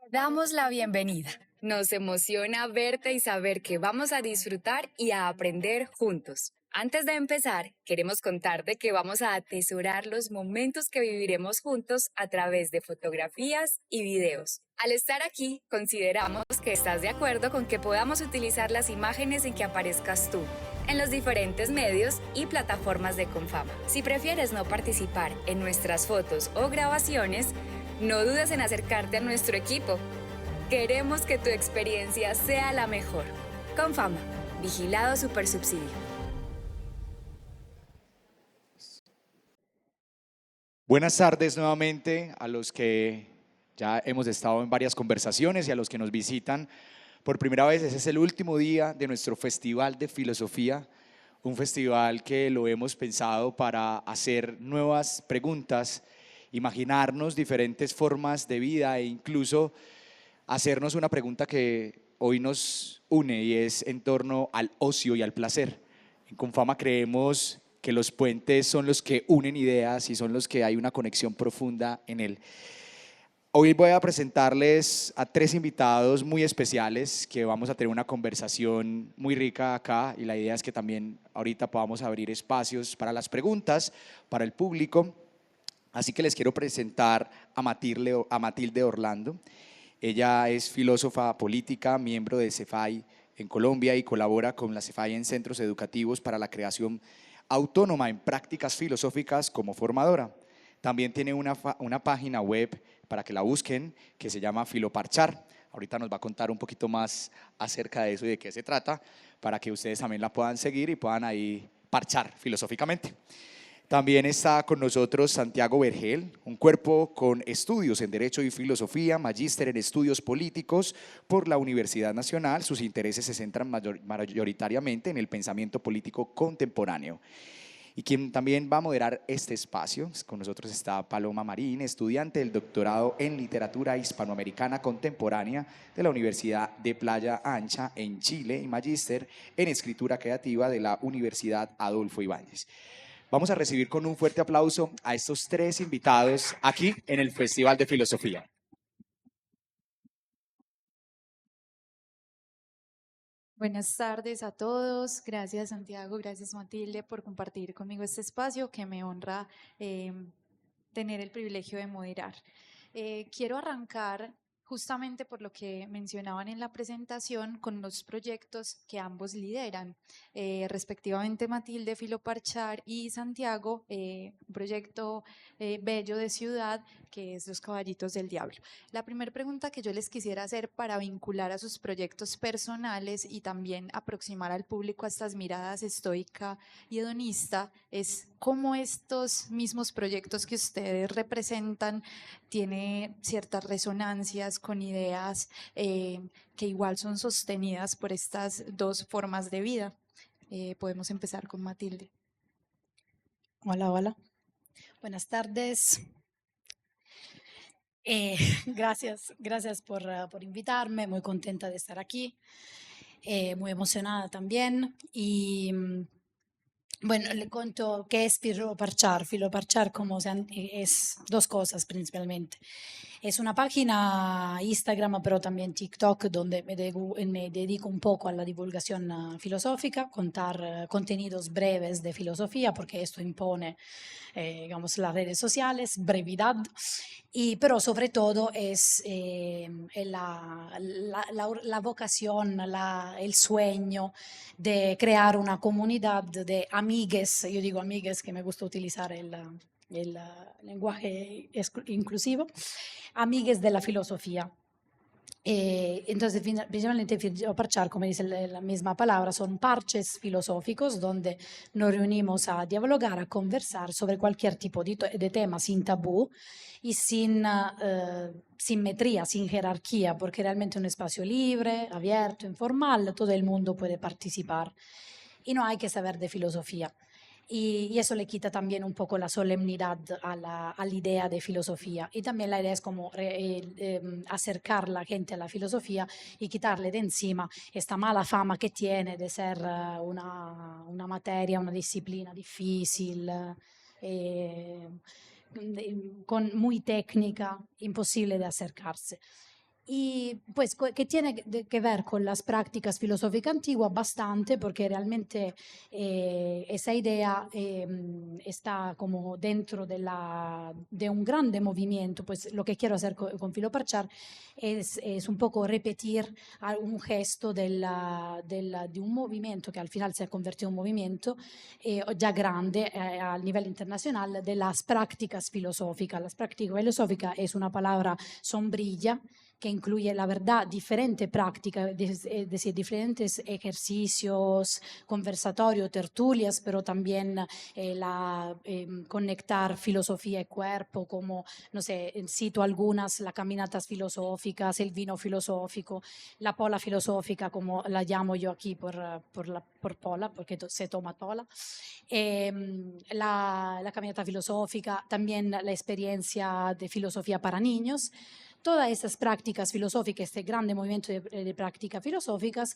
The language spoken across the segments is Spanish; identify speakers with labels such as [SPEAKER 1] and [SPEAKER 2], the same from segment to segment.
[SPEAKER 1] Damos la bienvenida. Nos emociona verte y saber que vamos a disfrutar y a aprender juntos. Antes de empezar, queremos contarte que vamos a atesorar los momentos que viviremos juntos a través de fotografías y videos. Al estar aquí, consideramos que estás de acuerdo con que podamos utilizar las imágenes en que aparezcas tú en los diferentes medios y plataformas de Confama. Si prefieres no participar en nuestras fotos o grabaciones, no dudes en acercarte a nuestro equipo. Queremos que tu experiencia sea la mejor. Confama, Vigilado Supersubsidio.
[SPEAKER 2] Buenas tardes nuevamente a los que ya hemos estado en varias conversaciones y a los que nos visitan por primera vez. Ese es el último día de nuestro Festival de Filosofía, un festival que lo hemos pensado para hacer nuevas preguntas, imaginarnos diferentes formas de vida e incluso hacernos una pregunta que hoy nos une y es en torno al ocio y al placer. En Confama creemos que los puentes son los que unen ideas y son los que hay una conexión profunda en él. Hoy voy a presentarles a tres invitados muy especiales que vamos a tener una conversación muy rica acá y la idea es que también ahorita podamos abrir espacios para las preguntas, para el público. Así que les quiero presentar a Matilde Orlando. Ella es filósofa política, miembro de CEFAI en Colombia y colabora con la CEFAI en centros educativos para la creación autónoma en prácticas filosóficas como formadora. También tiene una página web para que la busquen que se llama Filoparchar. Ahorita nos va a contar un poquito más acerca de eso y de qué se trata para que ustedes también la puedan seguir y puedan ahí parchar filosóficamente. También está con nosotros Santiago Vergel, un cuerpo con estudios en Derecho y Filosofía, magíster en Estudios Políticos por la Universidad Nacional. Sus intereses se centran mayoritariamente en el pensamiento político contemporáneo. Y quien también va a moderar este espacio, con nosotros está Paloma Marín, estudiante del doctorado en Literatura Hispanoamericana Contemporánea de la Universidad de Playa Ancha en Chile y magíster en Escritura Creativa de la Universidad Adolfo Ibáñez. Vamos a recibir con un fuerte aplauso a estos tres invitados aquí en el Festival de Filosofía.
[SPEAKER 3] Buenas tardes a todos. Gracias Santiago, gracias Matilde por compartir conmigo este espacio que me honra tener el privilegio de moderar. Quiero arrancar justamente por lo que mencionaban en la presentación con los proyectos que ambos lideran, respectivamente Matilde Filoparchar y Santiago, un proyecto bello de ciudad que es Los Caballitos del Diablo. La primera pregunta que yo les quisiera hacer para vincular a sus proyectos personales y también aproximar al público a estas miradas estoica y hedonista es cómo estos mismos proyectos que ustedes representan tiene ciertas resonancias con ideas que igual son sostenidas por estas dos formas de vida. Podemos empezar con Matilde.
[SPEAKER 4] Hola, hola. Buenas tardes. Gracias por invitarme, muy contenta de estar aquí, muy emocionada también. Y bueno, le cuento qué es Filoparchar. Filoparchar es dos cosas principalmente. Es una página Instagram, pero también TikTok, donde me dedico un poco a la divulgación filosófica, contar contenidos breves de filosofía, porque esto impone, digamos, las redes sociales, brevedad, pero sobre todo es la vocación, el sueño de crear una comunidad de amigues. Yo digo amigues que me gusta utilizar el lenguaje inclusivo, amigues de la filosofía. Entonces, principalmente parchar, como dice la misma palabra, son parches filosóficos donde nos reunimos a dialogar, a conversar sobre cualquier tipo de tema sin tabú y sin simetría, sin jerarquía, porque realmente es un espacio libre, abierto, informal, todo el mundo puede participar y no hay que saber de filosofía. Y eso le quita también un poco la solemnidad a la idea de filosofía. Y también la idea es como acercar a la gente a la filosofía y quitarle de encima esta mala fama que tiene de ser una materia, una disciplina difícil, muy técnica, imposible de acercarse. y pues que tiene que ver con las prácticas filosóficas antiguas bastante, porque realmente esa idea está como dentro de un grande movimiento. Pues lo que quiero hacer con Filoparchar es un poco repetir un gesto de un movimiento que al final se ha convertido en un movimiento ya grande a nivel internacional de las prácticas filosóficas. Las prácticas filosóficas es una palabra sombrilla que incluye, la verdad, diferentes prácticas, es decir, diferentes ejercicios, conversatorios, tertulias, pero también conectar filosofía y cuerpo, como, no sé, cito algunas, las caminatas filosóficas, el vino filosófico, la pola filosófica, como la llamo yo aquí por pola, porque se toma pola, la caminata filosófica, también la experiencia de filosofía para niños. Todas estas prácticas filosóficas, este grande movimiento de prácticas filosóficas,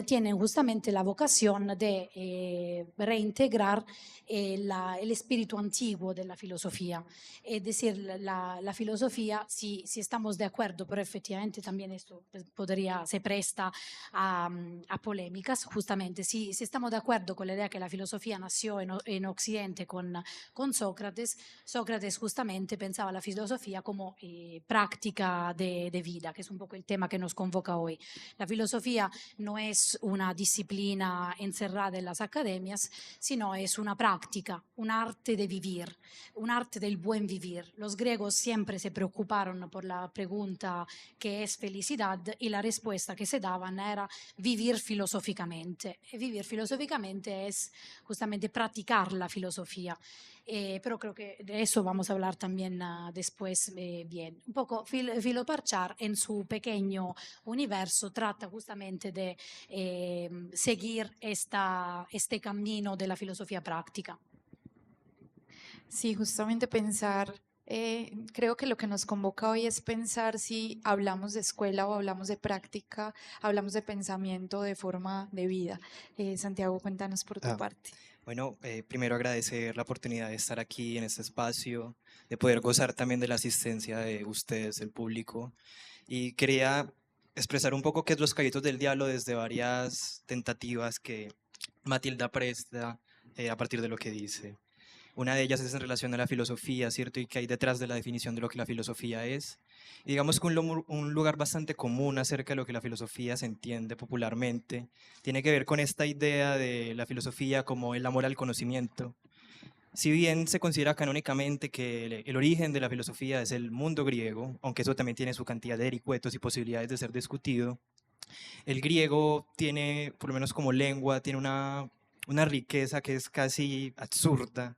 [SPEAKER 4] tienen justamente la vocación de reintegrar el espíritu antiguo de la filosofía. Es decir, la filosofía, si estamos de acuerdo, pero efectivamente también esto se presta a polémicas, justamente, si estamos de acuerdo con la idea que la filosofía nació en Occidente con Sócrates, Sócrates justamente pensaba la filosofía como práctica de vida, que es un poco el tema que nos convoca hoy. La filosofía no es una disciplina encerrada en las academias, sino es una práctica, un arte de vivir, un arte del buen vivir. Los griegos siempre se preocuparon por la pregunta ¿qué es felicidad? Y la respuesta que se daban era vivir filosóficamente. Y vivir filosóficamente es justamente practicar la filosofía. Pero creo que de eso vamos a hablar también después bien. Un poco Filoparchar en su pequeño universo trata justamente de seguir este camino de la filosofía práctica.
[SPEAKER 3] Sí, justamente pensar, creo que lo que nos convoca hoy es pensar si hablamos de escuela o hablamos de práctica, hablamos de pensamiento, de forma de vida. Santiago, cuéntanos por tu parte.
[SPEAKER 5] Bueno, primero agradecer la oportunidad de estar aquí en este espacio, de poder gozar también de la asistencia de ustedes, el público. Y quería expresar un poco qué es Los Caballitos del Diablo desde varias tentativas que Matilda presta a partir de lo que dice. Una de ellas es en relación a la filosofía, ¿cierto? Y qué hay detrás de la definición de lo que la filosofía es. Y digamos que un lugar bastante común acerca de lo que la filosofía se entiende popularmente tiene que ver con esta idea de la filosofía como el amor al conocimiento. Si bien se considera canónicamente que el origen de la filosofía es el mundo griego, aunque eso también tiene su cantidad de vericuetos y posibilidades de ser discutido, el griego tiene, por lo menos como lengua, tiene una riqueza que es casi absurda,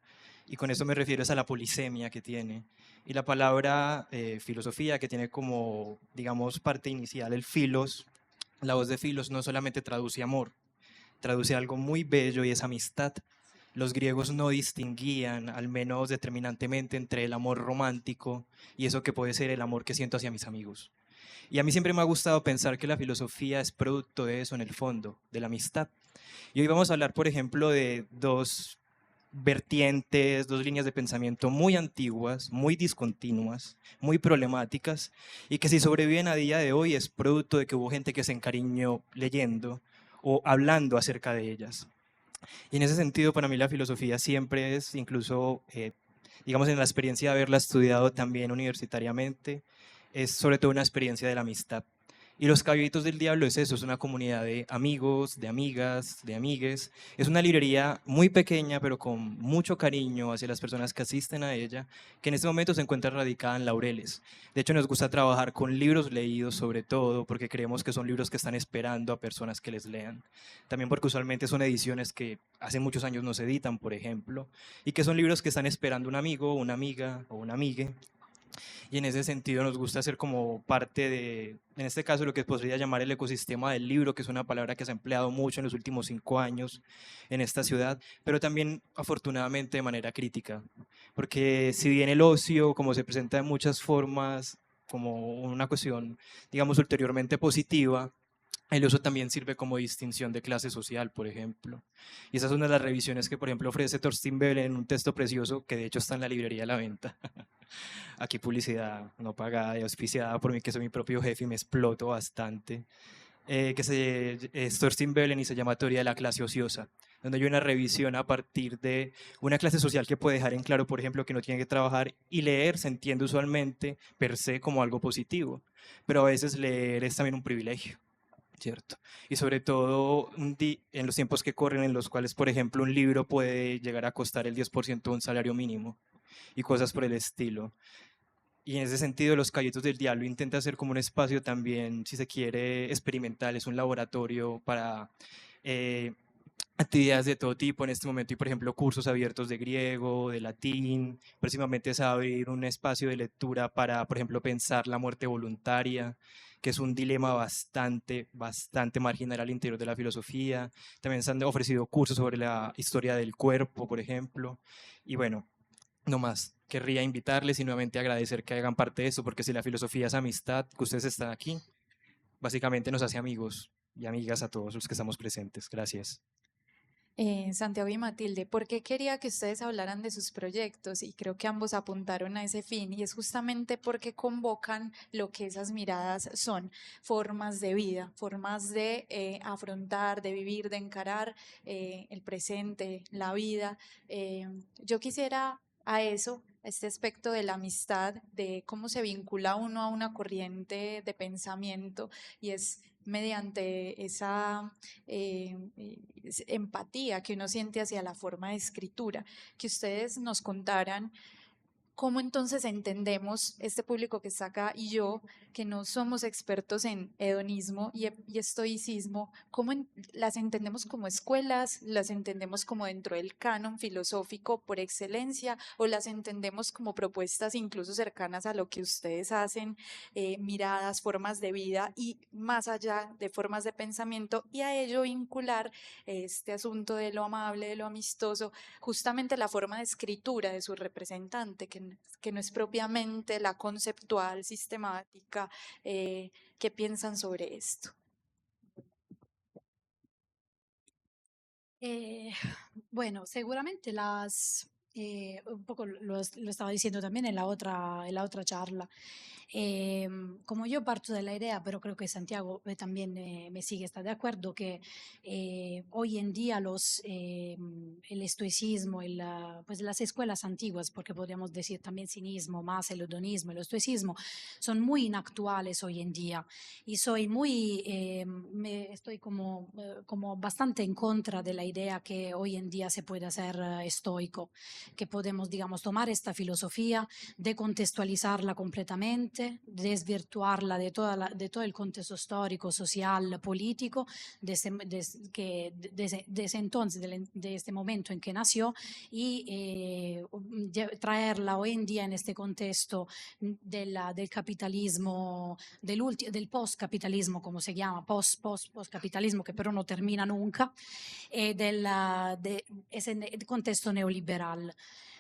[SPEAKER 5] y con eso me refiero a la polisemia que tiene. Y la palabra filosofía, que tiene como, digamos, parte inicial el filos, la voz de filos no solamente traduce amor, traduce algo muy bello y es amistad. Los griegos no distinguían, al menos determinantemente, entre el amor romántico y eso que puede ser el amor que siento hacia mis amigos. Y a mí siempre me ha gustado pensar que la filosofía es producto de eso en el fondo, de la amistad. Y hoy vamos a hablar, por ejemplo, de dos vertientes, dos líneas de pensamiento muy antiguas, muy discontinuas, muy problemáticas, y que si sobreviven a día de hoy es producto de que hubo gente que se encariñó leyendo o hablando acerca de ellas. Y en ese sentido, para mí la filosofía siempre es, incluso, digamos, en la experiencia de haberla estudiado también universitariamente, es sobre todo una experiencia de la amistad. Y Los Caballitos del Diablo es eso, es una comunidad de amigos, de amigas, de amigues. Es una librería muy pequeña, pero con mucho cariño hacia las personas que asisten a ella, que en este momento se encuentra radicada en Laureles. De hecho, nos gusta trabajar con libros leídos sobre todo, porque creemos que son libros que están esperando a personas que les lean. También porque usualmente son ediciones que hace muchos años no se editan, por ejemplo, y que son libros que están esperando un amigo, una amiga o una amigue. Y en ese sentido nos gusta ser como parte de, en este caso, lo que podría llamar el ecosistema del libro, que es una palabra que se ha empleado mucho en los últimos 5 años en esta ciudad, pero también afortunadamente de manera crítica, porque si bien el ocio, como se presenta de muchas formas, como una cuestión, digamos, ulteriormente positiva, El oso también sirve como distinción de clase social, por ejemplo. Y esa es una de las revisiones que, por ejemplo, ofrece Thorstein Veblen en un texto precioso que de hecho está en la librería a la venta. Aquí publicidad no pagada y auspiciada por mí, que soy mi propio jefe y me exploto bastante. Es Thorstein Veblen y se llama Teoría de la clase ociosa, donde hay una revisión a partir de una clase social que puede dejar en claro, por ejemplo, que no tiene que trabajar y leer se entiende usualmente per se como algo positivo, pero a veces leer es también un privilegio. ¿Cierto? Y sobre todo en los tiempos que corren, en los cuales, por ejemplo, un libro puede llegar a costar el 10% de un salario mínimo y cosas por el estilo. Y en ese sentido, Los Cayetos del Diablo intenta ser como un espacio también, si se quiere, experimental, es un laboratorio para eh, actividades de todo tipo en este momento y, por ejemplo, cursos abiertos de griego, de latín. Próximamente se va a abrir un espacio de lectura para, por ejemplo, pensar la muerte voluntaria, que es un dilema bastante marginal al interior de la filosofía. También se han ofrecido cursos sobre la historia del cuerpo, por ejemplo. Y bueno, no más. Querría invitarles y nuevamente agradecer que hagan parte de esto, porque si la filosofía es amistad, que ustedes están aquí, básicamente nos hace amigos y amigas a todos los que estamos presentes. Gracias.
[SPEAKER 3] Santiago y Matilde, ¿por qué quería que ustedes hablaran de sus proyectos? Y creo que ambos apuntaron a ese fin, y es justamente porque convocan lo que esas miradas son, formas de vida, formas de afrontar, de vivir, de encarar el presente, la vida. Yo quisiera a eso, a este aspecto de la amistad, de cómo se vincula uno a una corriente de pensamiento, y es mediante esa empatía que uno siente hacia la forma de escritura, que ustedes nos contaran cómo entonces entendemos este público que está acá y yo, que no somos expertos en hedonismo y estoicismo, las entendemos como escuelas, las entendemos como dentro del canon filosófico por excelencia, o las entendemos como propuestas incluso cercanas a lo que ustedes hacen, miradas, formas de vida y más allá de formas de pensamiento, y a ello vincular este asunto de lo amable, de lo amistoso, justamente la forma de escritura de su representante, que no es propiamente la conceptual, sistemática. ¿Qué piensan sobre esto?
[SPEAKER 4] Eh, bueno, seguramente un poco lo estaba diciendo también en la otra charla. Como yo parto de la idea, pero creo que Santiago también me sigue, está de acuerdo, que hoy en día el estoicismo, pues las escuelas antiguas, porque podríamos decir también cinismo, más el hedonismo, el estoicismo, son muy inactuales hoy en día. Y estoy como bastante en contra de la idea que hoy en día se puede hacer estoico, que podemos, digamos, tomar esta filosofía, decontextualizarla completamente, desvirtuarla de todo el contexto histórico, social, político, de ese entonces, de este momento en que nació, y traerla hoy en día en este contexto del capitalismo, del post-capitalismo, como se llama, post-capitalismo, que pero no termina nunca, de ese contexto neoliberal.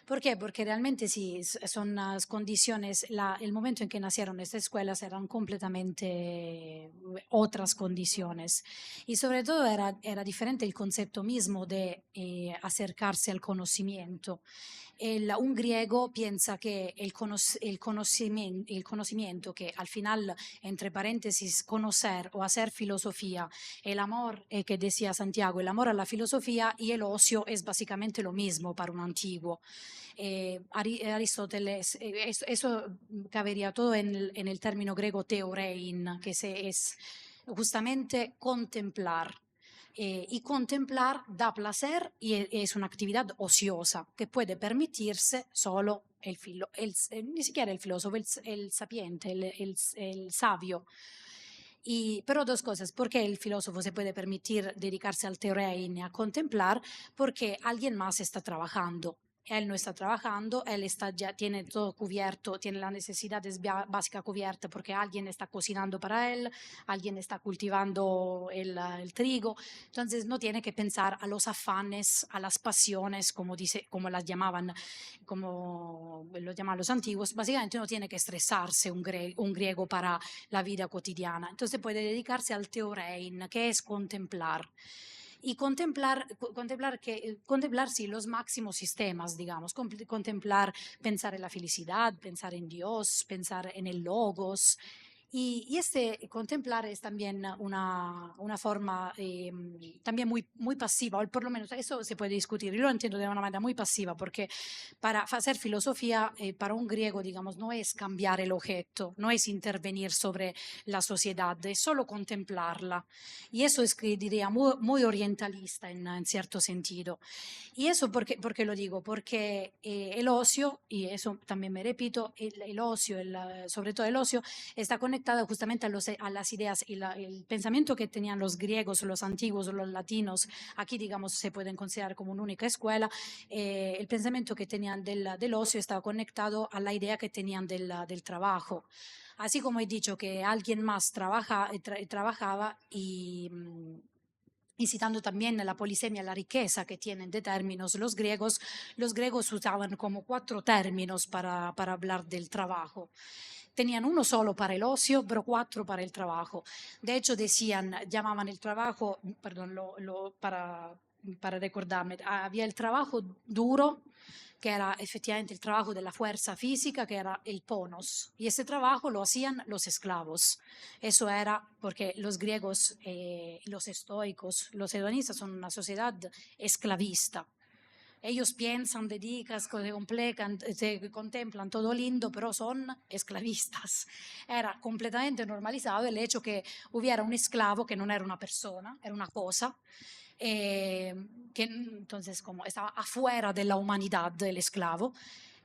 [SPEAKER 4] ¿Por qué? Porque realmente sí, son las condiciones, el momento en que nacieron estas escuelas eran completamente otras condiciones, y sobre todo era diferente el concepto mismo de acercarse al conocimiento. Un griego piensa que el conocimiento, que al final, entre paréntesis, conocer o hacer filosofía, el amor, que decía Santiago, el amor a la filosofía y el ocio es básicamente lo mismo para un antiguo. Aristóteles, eso cabería todo en el término griego theorein, que es justamente contemplar. Y contemplar da placer y es una actividad ociosa que puede permitirse solo ni siquiera el filósofo, el sapiente, el sabio. Pero dos cosas: ¿por qué el filósofo se puede permitir dedicarse al teorein y a contemplar? Porque alguien más está trabajando. él no está trabajando, él ya tiene todo cubierto, tiene las necesidades básicas cubiertas porque alguien está cocinando para él, alguien está cultivando el trigo, entonces no tiene que pensar a los afanes, a las pasiones, como las llamaban, como lo llamaban los antiguos. Básicamente no tiene que estresarse un griego para la vida cotidiana, entonces puede dedicarse al teorein, que es contemplar. Y contemplar sí, los máximos sistemas, digamos, contemplar, pensar en la felicidad, pensar en Dios, pensar en el logos. Y este contemplar es también una forma también muy pasiva, o por lo menos eso se puede discutir. Yo lo entiendo de una manera muy pasiva, porque para hacer filosofía, para un griego, digamos, no es cambiar el objeto, no es intervenir sobre la sociedad, es solo contemplarla. Y eso es, que diría, muy orientalista en cierto sentido. Y eso, porque lo digo? Porque el ocio, y eso también me repito, el ocio, sobre todo el ocio, está conectado justamente a las ideas y el pensamiento que tenían los griegos, los antiguos, los latinos. Aquí, digamos, se pueden considerar como una única escuela. El pensamiento que tenían del ocio estaba conectado a la idea que tenían del trabajo. Así como he dicho que alguien más trabajaba y citando también la polisemia, la riqueza que tienen de términos los griegos usaban como 4 términos para hablar del trabajo. Tenían uno solo para el ocio, pero 4 para el trabajo. De hecho, llamaban el trabajo, perdón, para recordarme, había el trabajo duro, que era efectivamente el trabajo de la fuerza física, que era el ponos. Y ese trabajo lo hacían los esclavos. Eso era porque los griegos, los estoicos, los hedonistas son una sociedad esclavista. Ellos piensan, dedican, se contemplan todo lindo, pero son esclavistas. Era completamente normalizado el hecho que hubiera un esclavo que no era una persona, era una cosa, que entonces como estaba afuera de la humanidad del esclavo,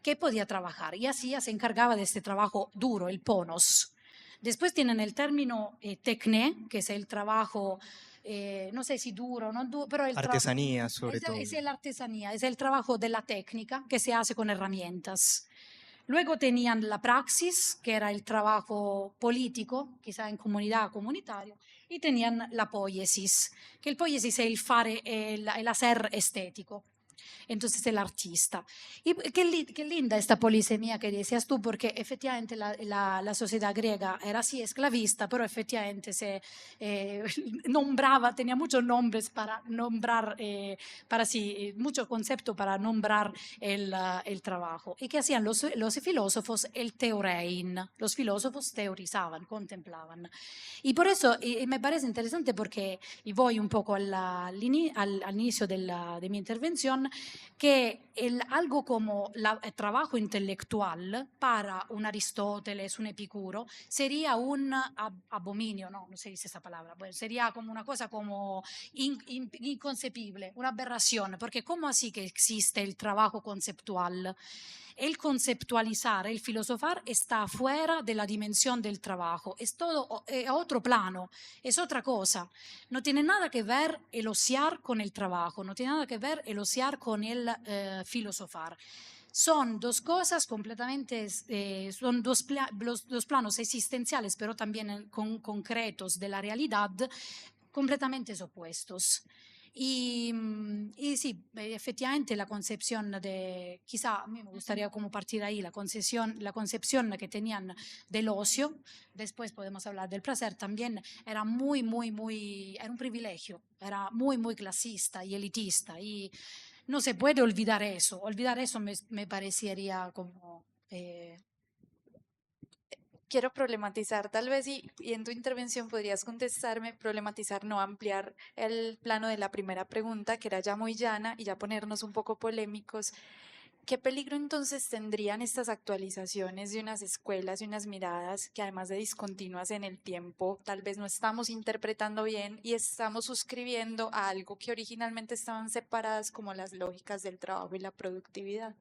[SPEAKER 4] que podía trabajar y así se encargaba de este trabajo duro, el ponos. Después tienen el término tecné, que es el trabajo, no sé si duro o no duro, pero
[SPEAKER 5] Artesanía, sobre todo.
[SPEAKER 4] es la artesanía, es el trabajo de la técnica que se hace con herramientas. Luego tenían la praxis, que era el trabajo político, quizá en comunidad, comunitario, y tenían la poiesis, que el poiesis es el hacer estético. Entonces el artista. Y qué linda esta polisemia que decías tú, porque efectivamente la sociedad griega era así esclavista, pero efectivamente se nombraba, tenía muchos nombres para nombrar, mucho concepto para nombrar el trabajo. ¿Y qué hacían los filósofos? El teorein. Los filósofos teorizaban, contemplaban. Y por eso me parece interesante porque, y voy un poco al inicio de mi intervención, que algo como el trabajo intelectual para un Aristóteles, un Epicuro, sería un abominio, no se dice esa palabra, bueno, sería como una cosa como inconcebible, una aberración, porque ¿cómo así que existe el trabajo conceptual? El conceptualizar, el filosofar está fuera de la dimensión del trabajo, es todo a otro plano, es otra cosa. No tiene nada que ver el ociar con el trabajo, no tiene nada que ver el ociar con el filosofar. Son dos cosas completamente, son dos planos existenciales, pero también concretos de la realidad, completamente opuestos. Y sí, efectivamente la concepción quizá a mí me gustaría como partir ahí, la concepción que tenían del ocio, después podemos hablar del placer, también era era un privilegio, era muy clasista y elitista, y no se puede olvidar eso me parecería como...
[SPEAKER 3] Quiero problematizar, tal vez, y en tu intervención podrías contestarme, problematizar, no ampliar el plano de la primera pregunta, que era ya muy llana, y ya ponernos un poco polémicos. ¿Qué peligro entonces tendrían estas actualizaciones de unas escuelas y unas miradas que además de discontinuas en el tiempo, tal vez no estamos interpretando bien y estamos suscribiendo a algo que originalmente estaban separadas como las lógicas del trabajo y la productividad?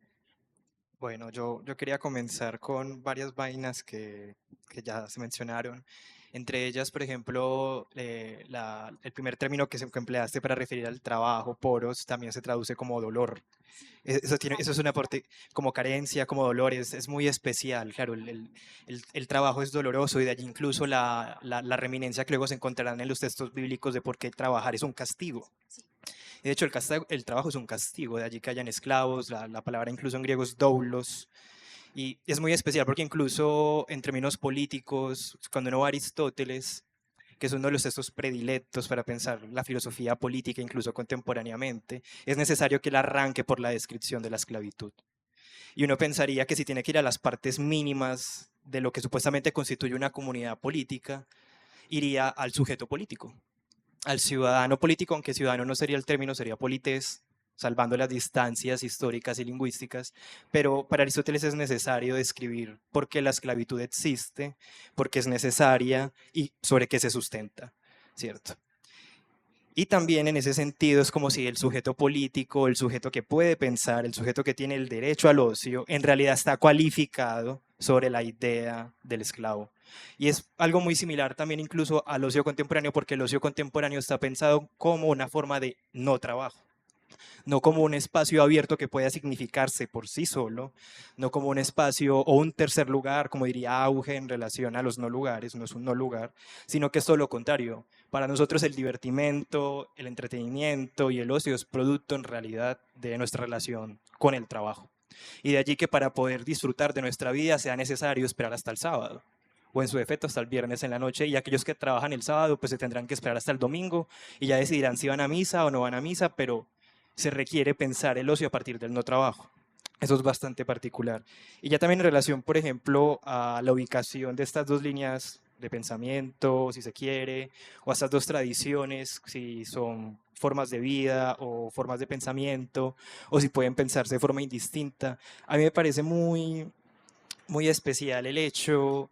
[SPEAKER 5] Bueno, yo quería comenzar con varias vainas que ya se mencionaron. Entre ellas, por ejemplo, el primer término que empleaste para referir al trabajo, poros, también se traduce como dolor. Eso es un aporte como carencia, como dolor, es muy especial. Claro, el trabajo es doloroso y de allí incluso la reminencia que luego se encontrarán en los textos bíblicos de por qué trabajar es un castigo. De hecho, el trabajo es un castigo, de allí que hayan esclavos, la palabra incluso en griego es doulos, y es muy especial porque incluso en términos políticos, cuando uno va a Aristóteles, que es uno de los textos predilectos para pensar la filosofía política incluso contemporáneamente, es necesario que él arranque por la descripción de la esclavitud. Y uno pensaría que si tiene que ir a las partes mínimas de lo que supuestamente constituye una comunidad política, iría al sujeto político, al ciudadano político, aunque ciudadano no sería el término, sería polites, salvando las distancias históricas y lingüísticas, pero para Aristóteles es necesario describir por qué la esclavitud existe, por qué es necesaria y sobre qué se sustenta, ¿cierto? Y también en ese sentido es como si el sujeto político, el sujeto que puede pensar, el sujeto que tiene el derecho al ocio, en realidad está cualificado sobre la idea del esclavo. Y es algo muy similar también incluso al ocio contemporáneo, porque el ocio contemporáneo está pensado como una forma de no trabajo, no como un espacio abierto que pueda significarse por sí solo, no como un espacio o un tercer lugar, como diría Auge en relación a los no lugares, no es un no lugar, sino que es todo lo contrario. Para nosotros el divertimento, el entretenimiento y el ocio es producto en realidad de nuestra relación con el trabajo. Y de allí que para poder disfrutar de nuestra vida sea necesario esperar hasta el sábado o en su defecto hasta el viernes en la noche, y aquellos que trabajan el sábado pues se tendrán que esperar hasta el domingo y ya decidirán si van a misa o no van a misa, pero se requiere pensar el ocio a partir del no trabajo. Eso es bastante particular. Y ya también en relación, por ejemplo, a la ubicación de estas dos líneas de pensamiento, si se quiere, o a estas dos tradiciones, si son formas de vida o formas de pensamiento, o si pueden pensarse de forma indistinta. A mí me parece muy especial el hecho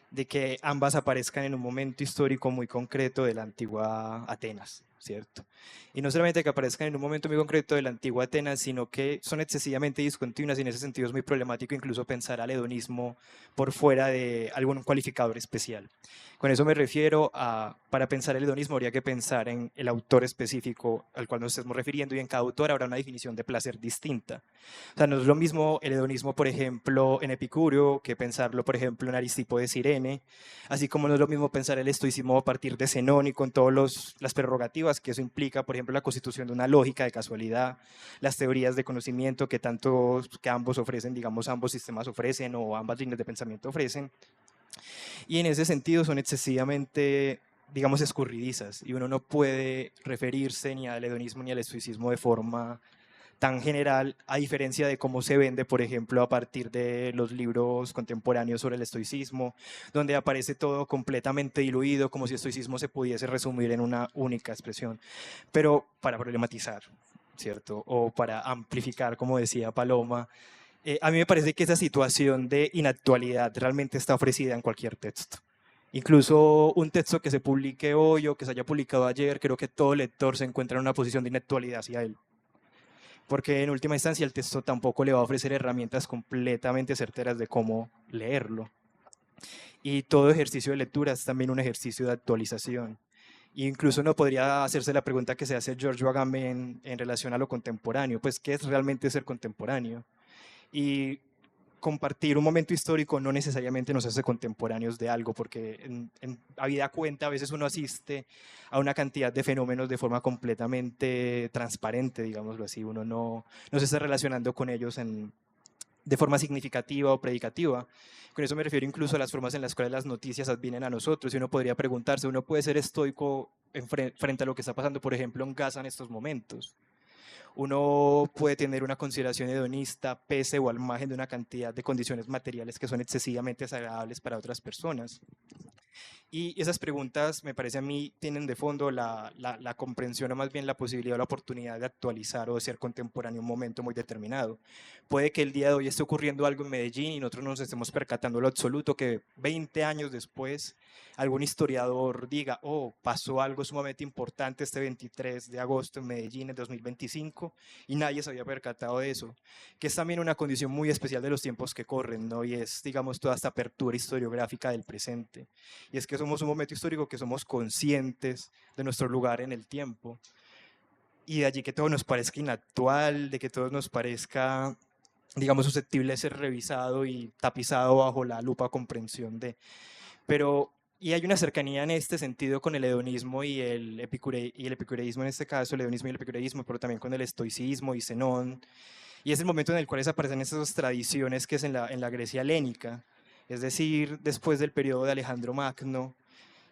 [SPEAKER 5] de que ambas aparezcan en un momento histórico muy concreto de la antigua Atenas, ¿cierto? Y no solamente que aparezcan en un momento muy concreto de la antigua Atenas, sino que son excesivamente discontinuas y en ese sentido es muy problemático incluso pensar al hedonismo por fuera de algún cualificador especial. Con eso me refiero a, para pensar el hedonismo habría que pensar en el autor específico al cual nos estamos refiriendo y en cada autor habrá una definición de placer distinta. O sea, no es lo mismo el hedonismo, por ejemplo, en Epicuro que pensarlo, por ejemplo, en Aristipo de Cirene, así como no es lo mismo pensar el estoicismo a partir de Zenón y con todas las prerrogativas que eso implica, por ejemplo, la constitución de una lógica de casualidad, las teorías de conocimiento que ambos ofrecen, digamos, ambos sistemas ofrecen o ambas líneas de pensamiento ofrecen. Y en ese sentido son excesivamente, digamos, escurridizas y uno no puede referirse ni al hedonismo ni al estoicismo de forma tan general, a diferencia de cómo se vende, por ejemplo, a partir de los libros contemporáneos sobre el estoicismo, donde aparece todo completamente diluido, como si el estoicismo se pudiese resumir en una única expresión. Pero para problematizar, ¿cierto? O para amplificar, como decía Paloma, a mí me parece que esa situación de inactualidad realmente está ofrecida en cualquier texto. Incluso un texto que se publique hoy o que se haya publicado ayer, creo que todo lector se encuentra en una posición de inactualidad hacia él, porque en última instancia el texto tampoco le va a ofrecer herramientas completamente certeras de cómo leerlo. Y todo ejercicio de lectura es también un ejercicio de actualización. E incluso uno podría hacerse la pregunta que se hace Giorgio Agamben en relación a lo contemporáneo, pues ¿qué es realmente ser contemporáneo? Y compartir un momento histórico no necesariamente nos hace contemporáneos de algo, porque en habida cuenta a veces uno asiste a una cantidad de fenómenos de forma completamente transparente, digámoslo así, uno no se está relacionando con ellos de forma significativa o predicativa. Con eso me refiero incluso a las formas en las cuales las noticias advienen a nosotros, y uno podría preguntarse, uno puede ser estoico frente a lo que está pasando, por ejemplo, en Gaza en estos momentos. Uno puede tener una consideración hedonista pese o al margen de una cantidad de condiciones materiales que son excesivamente desagradables para otras personas. Y esas preguntas, me parece a mí, tienen de fondo la comprensión o más bien la posibilidad o la oportunidad de actualizar o de ser contemporáneo en un momento muy determinado. Puede que el día de hoy esté ocurriendo algo en Medellín y nosotros nos estemos percatando lo absoluto que 20 años después algún historiador diga, oh, pasó algo sumamente importante este 23 de agosto en Medellín en 2025 y nadie se había percatado de eso, que es también una condición muy especial de los tiempos que corren, ¿no? Y es, digamos, toda esta apertura historiográfica del presente. Y es que que somos un momento histórico, que somos conscientes de nuestro lugar en el tiempo. Y de allí que todo nos parezca inactual, de que todo nos parezca, digamos, susceptible de ser revisado y tapizado bajo la lupa comprensión de. Pero, y hay una cercanía en este sentido con el hedonismo y el epicureísmo en este caso, el hedonismo y el epicureísmo, pero también con el estoicismo y Zenón. Y es el momento en el cual aparecen esas dos tradiciones que es en la Grecia helénica, es decir, después del periodo de Alejandro Magno.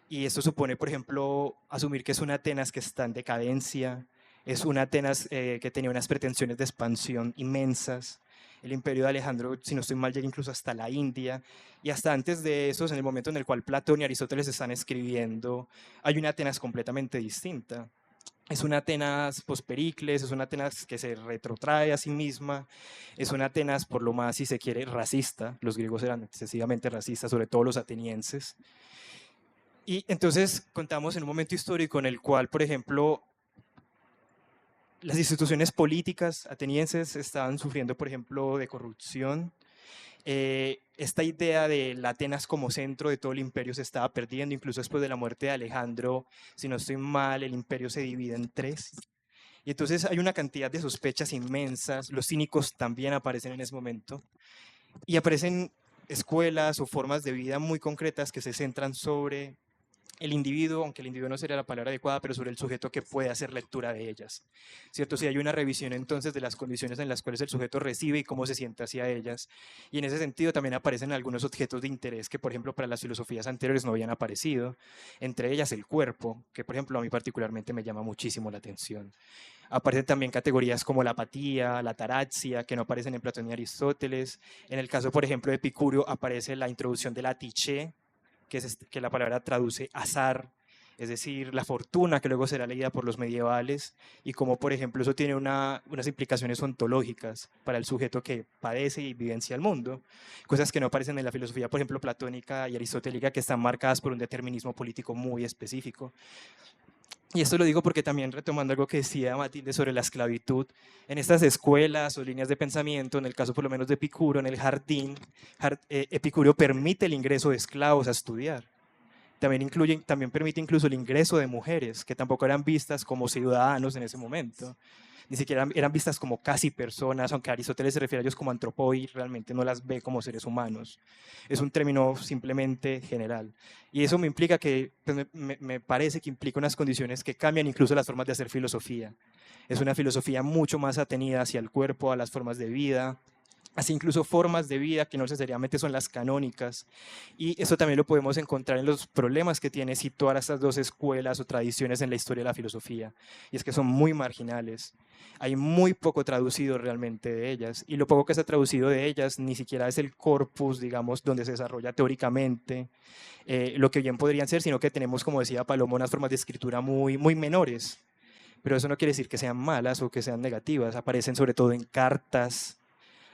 [SPEAKER 5] Y esto supone, por ejemplo, asumir que es una Atenas que está en decadencia, es una Atenas que tenía unas pretensiones de expansión inmensas. El imperio de Alejandro, si no estoy mal, llega incluso hasta la India. Y hasta antes de eso, en el momento en el cual Platón y Aristóteles están escribiendo, hay una Atenas completamente distinta. Es una Atenas post-Pericles, es una Atenas que se retrotrae a sí misma, es una Atenas, por lo más, si se quiere, racista. Los griegos eran excesivamente racistas, sobre todo los atenienses. Y entonces contamos en un momento histórico en el cual, por ejemplo, las instituciones políticas atenienses estaban sufriendo, por ejemplo, de corrupción. Esta idea de la Atenas como centro de todo el imperio se estaba perdiendo, incluso después de la muerte de Alejandro, si no estoy mal, el imperio se divide en tres. Y entonces hay una cantidad de sospechas inmensas, los cínicos también aparecen en ese momento, y aparecen escuelas o formas de vida muy concretas que se centran sobre el individuo, aunque el individuo no sería la palabra adecuada, pero sobre el sujeto que puede hacer lectura de ellas, ¿cierto? Si hay una revisión entonces de las condiciones en las cuales el sujeto recibe y cómo se siente hacia ellas, y en ese sentido también aparecen algunos objetos de interés que, por ejemplo, para las filosofías anteriores no habían aparecido, entre ellas el cuerpo, que, por ejemplo, a mí particularmente me llama muchísimo la atención. Aparecen también categorías como la apatía, la ataraxia, que no aparecen en Platón y Aristóteles. En el caso, por ejemplo, de Epicurio, aparece la introducción de la tiché, que la palabra traduce azar, es decir, la fortuna, que luego será leída por los medievales, y como por ejemplo eso tiene unas implicaciones ontológicas para el sujeto que padece y vivencia el mundo, cosas que no aparecen en la filosofía, por ejemplo, platónica y aristotélica, que están marcadas por un determinismo político muy específico. Y esto lo digo porque también retomando algo que decía Matilde sobre la esclavitud, en estas escuelas o líneas de pensamiento, en el caso por lo menos de Epicuro, en el jardín, Epicurio permite el ingreso de esclavos a estudiar. También permite incluso el ingreso de mujeres, que tampoco eran vistas como ciudadanos en ese momento. Ni siquiera eran vistas como casi personas, aunque Aristóteles se refiere a ellos como antropoi, realmente no las ve como seres humanos. Es un término simplemente general. Y eso me implica que, pues, me parece que implica unas condiciones que cambian incluso las formas de hacer filosofía. Es una filosofía mucho más atenida hacia el cuerpo, a las formas de vida, así incluso formas de vida que no necesariamente son las canónicas. Y eso también lo podemos encontrar en los problemas que tiene situar estas dos escuelas o tradiciones en la historia de la filosofía. Y es que son muy marginales. Hay muy poco traducido realmente de ellas. Y lo poco que se ha traducido de ellas ni siquiera es el corpus, digamos, donde se desarrolla teóricamente lo que bien podrían ser, sino que tenemos, como decía Paloma, unas formas de escritura muy, muy menores. Pero eso no quiere decir que sean malas o que sean negativas. Aparecen sobre todo en cartas,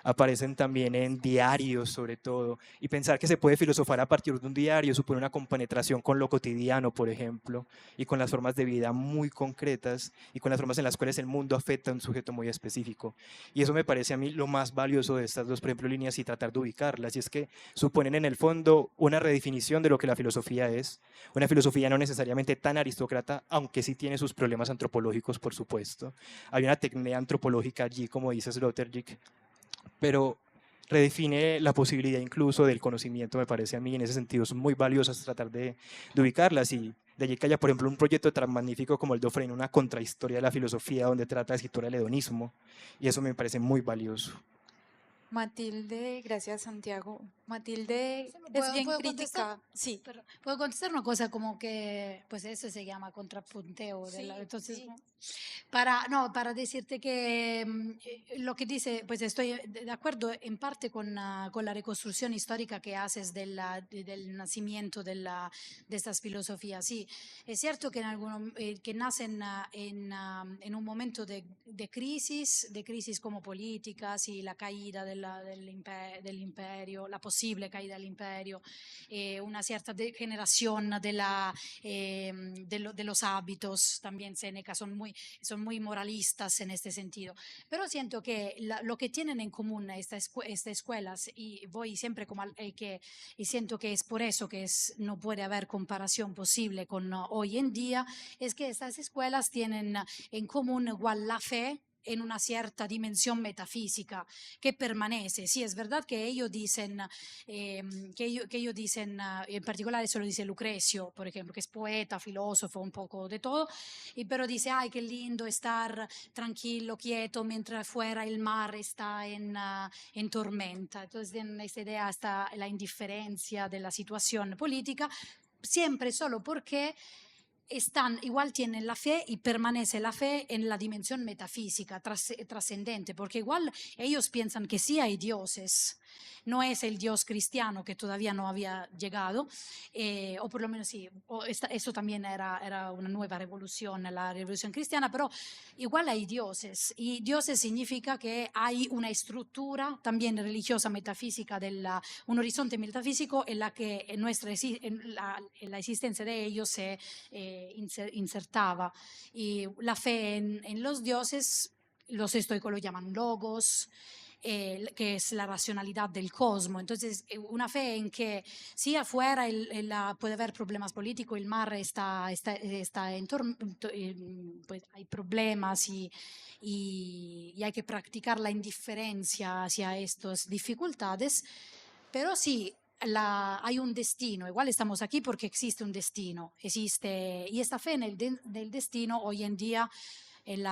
[SPEAKER 5] aparecen también en diarios sobre todo, y pensar que se puede filosofar a partir de un diario supone una compenetración con lo cotidiano, por ejemplo, y con las formas de vida muy concretas, y con las formas en las cuales el mundo afecta a un sujeto muy específico. Y eso me parece a mí lo más valioso de estas dos, por ejemplo, líneas y tratar de ubicarlas, y es que suponen en el fondo una redefinición de lo que la filosofía es, una filosofía no necesariamente tan aristócrata, aunque sí tiene sus problemas antropológicos, por supuesto. Hay una tecné antropológica allí, como dice Sloterdijk, pero redefine la posibilidad incluso del conocimiento, me parece a mí, en ese sentido son muy valiosas tratar de ubicarlas, y de allí que haya, por ejemplo, un proyecto tan magnífico como el de Ofrein, una contrahistoria de la filosofía donde trata de escritura del hedonismo, y eso me parece muy valioso.
[SPEAKER 3] Matilde, gracias Santiago. Matilde
[SPEAKER 4] Sí,
[SPEAKER 3] es bien
[SPEAKER 4] ¿puedo contestar?
[SPEAKER 3] crítica. Sí,
[SPEAKER 4] Pero, ¿puedo contestar una cosa como que, pues eso se llama contrapunteo?
[SPEAKER 3] sí,
[SPEAKER 4] Entonces,
[SPEAKER 3] sí.
[SPEAKER 4] para decirte que lo que dice, pues estoy de acuerdo en parte con la reconstrucción histórica que haces del nacimiento de estas filosofías. Sí, es cierto que, que nacen en un momento de crisis como políticas y la caída del imperio, la posibilidad posible caída del imperio, una cierta degeneración de los hábitos. También Séneca son muy moralistas en este sentido. Pero siento que lo que tienen en común estas escuelas, y voy siempre como y siento que es por eso que no puede haber comparación posible con hoy en día, es que estas escuelas tienen en común igual la fe en una cierta dimensión metafísica que permanece. Sí, es verdad que ellos dicen, en particular eso lo dice Lucrecio, por ejemplo, que es poeta, filósofo, un poco de todo, pero dice, ay, qué lindo estar tranquilo, quieto, mientras fuera el mar está en tormenta. Entonces, en esta idea está la indiferencia de la situación política, siempre solo porque igual tienen la fe y permanece la fe en la dimensión metafísica, trascendente, porque igual ellos piensan que sí hay dioses, no es el Dios cristiano que todavía no había llegado, o por lo menos sí, eso también era una nueva revolución, la revolución cristiana, pero igual hay dioses, y dioses significa que hay una estructura también religiosa, metafísica, un horizonte metafísico en la que en la existencia de ellos se insertaba. Y la fe en los dioses, los estoicos lo llaman logos, que es la racionalidad del cosmos. Entonces, una fe en que si afuera puede haber problemas políticos, el mar está en tormento, pues hay problemas y hay que practicar la indiferencia hacia estas dificultades, pero sí, hay un destino, igual estamos aquí porque existe un destino, y esta fe en del destino hoy en día, en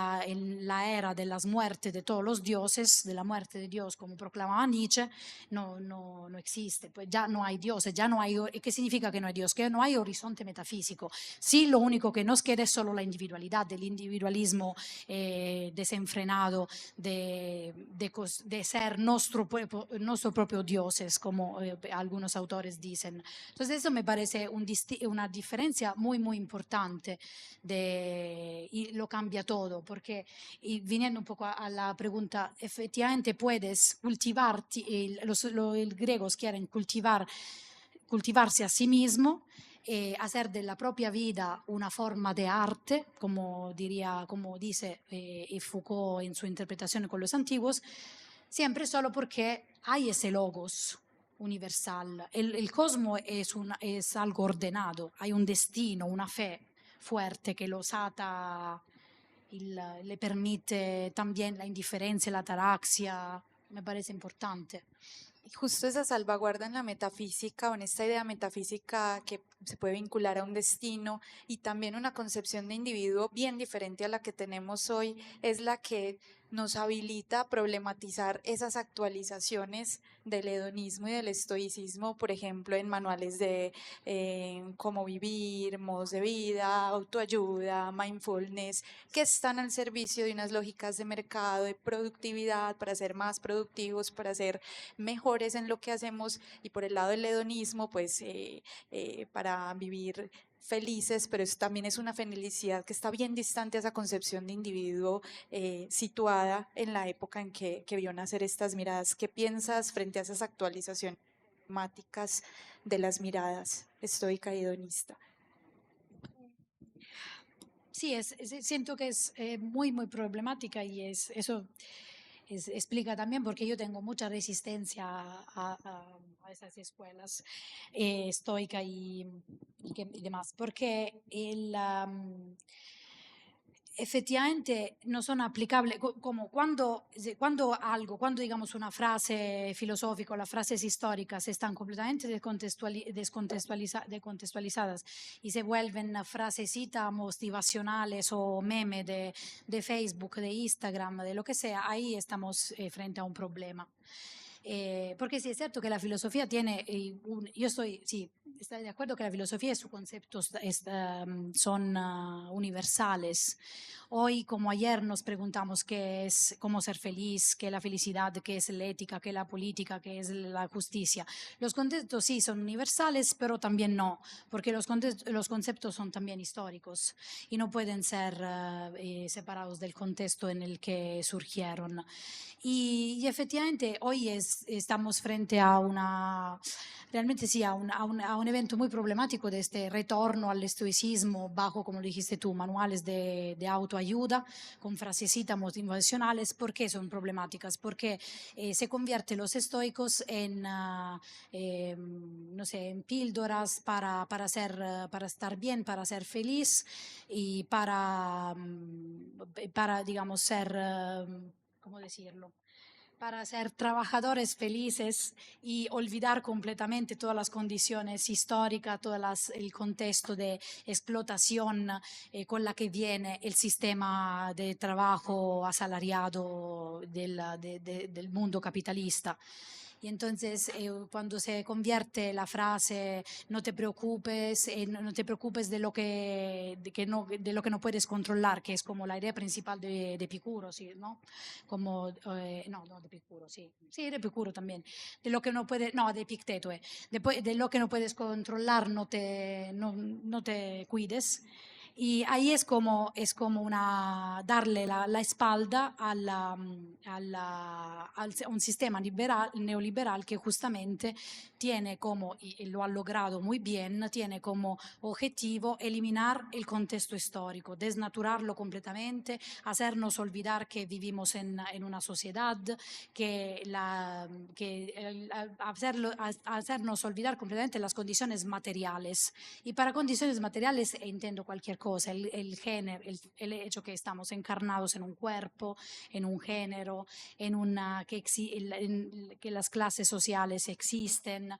[SPEAKER 4] la era de las muertes de todos los dioses, de la muerte de Dios, como proclamaba Nietzsche, no existe, pues ya no hay dioses, ya no hay, ¿qué significa que no hay Dios? Que no hay horizonte metafísico. Sí, lo único que nos queda es solo la individualidad, del individualismo desenfrenado, de ser nuestro propio dioses, como algunos autores dicen. Entonces eso me parece una diferencia muy, muy importante y lo cambia todo, porque y viniendo un poco a la pregunta, efectivamente puedes cultivarte, los griegos quieren cultivarse a sí mismo, hacer de la propia vida una forma de arte, como dice Foucault en su interpretación con los antiguos, siempre solo porque hay ese logos universal. El cosmos es algo ordenado, hay un destino, una fe fuerte que los ata, le permite también la indiferencia, la ataraxia, me parece importante.
[SPEAKER 6] Justo esa salvaguarda en la metafísica, o en esta idea metafísica que se puede vincular a un destino y también una concepción de individuo bien diferente a la que tenemos hoy, es la que nos habilita a problematizar esas actualizaciones del hedonismo y del estoicismo, por ejemplo, en manuales de cómo vivir, modos de vida, autoayuda, mindfulness, que están al servicio de unas lógicas de mercado, de productividad, para ser más productivos, para ser mejores en lo que hacemos, y por el lado del hedonismo, pues para vivir felices, pero también es una felicidad que está bien distante a esa concepción de individuo situada en la época en que vio nacer estas miradas. ¿Qué piensas frente a esas actualizaciones temáticas de las miradas estoica y hedonista?
[SPEAKER 4] Sí, siento que es muy, muy problemática, y eso explica también porque yo tengo mucha resistencia a esas escuelas estoica y demás, porque efectivamente no son aplicables, como cuando digamos una frase filosófica o las frases históricas están completamente descontextualizadas y se vuelven frasecitas motivacionales o meme de Facebook, de Instagram, de lo que sea, ahí estamos frente a un problema. Porque sí es cierto que la filosofía tiene, sí, estoy de acuerdo que la filosofía y sus conceptos son universales. Hoy, como ayer, nos preguntamos qué es cómo ser feliz, qué es la felicidad, qué es la ética, qué es la política, qué es la justicia. Los conceptos sí son universales, pero también no, porque los conceptos son también históricos y no pueden ser separados del contexto en el que surgieron. Y efectivamente hoy estamos frente a realmente sí, a un evento muy problemático de este retorno al estoicismo bajo, como dijiste tú, manuales de autoayuda con frasecitas motivacionales. ¿Por qué son problemáticas? Porque se convierte los estoicos en, no sé, en píldoras para estar bien, para ser feliz y para digamos, ser, ¿cómo decirlo? Para ser trabajadores felices y olvidar completamente todas las condiciones históricas, todo el contexto de explotación con la que viene el sistema de trabajo asalariado del mundo capitalista. Y entonces cuando se convierte la frase no te preocupes, no te preocupes de lo de lo que no puedes controlar, que es como la idea principal de Epicuro, ¿sí? ¿No? Como, no, de Epicuro, sí, sí, de Epicuro también, de lo que no puedes, no, de Epicteto, de lo que no puedes controlar no te cuides. Y ahí es como darle la espalda a un sistema neoliberal que justamente tiene como, y lo ha logrado muy bien, tiene como objetivo eliminar el contexto histórico, desnaturarlo completamente, hacernos olvidar que vivimos en una sociedad, hacernos olvidar completamente las condiciones materiales. Y para condiciones materiales entiendo cualquier cosa, el género, el hecho que estamos encarnados en un cuerpo, en un género, que las clases sociales existen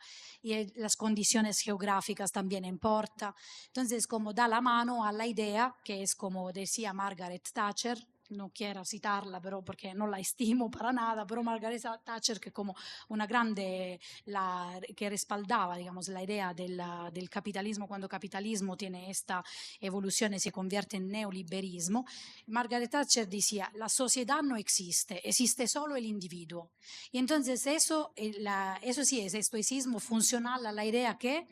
[SPEAKER 4] y las condiciones geográficas también importan. Entonces, como da la mano a la idea, que es como decía Margaret Thatcher, no quiero citarla, pero porque no la estimo para nada, pero Margaret Thatcher, que como una grande, que respaldaba, digamos, la idea del capitalismo, cuando el capitalismo tiene esta evolución y se convierte en neoliberismo, Margaret Thatcher decía, la sociedad no existe, existe solo el individuo. Y entonces eso sí es estoicismo funcional a la idea que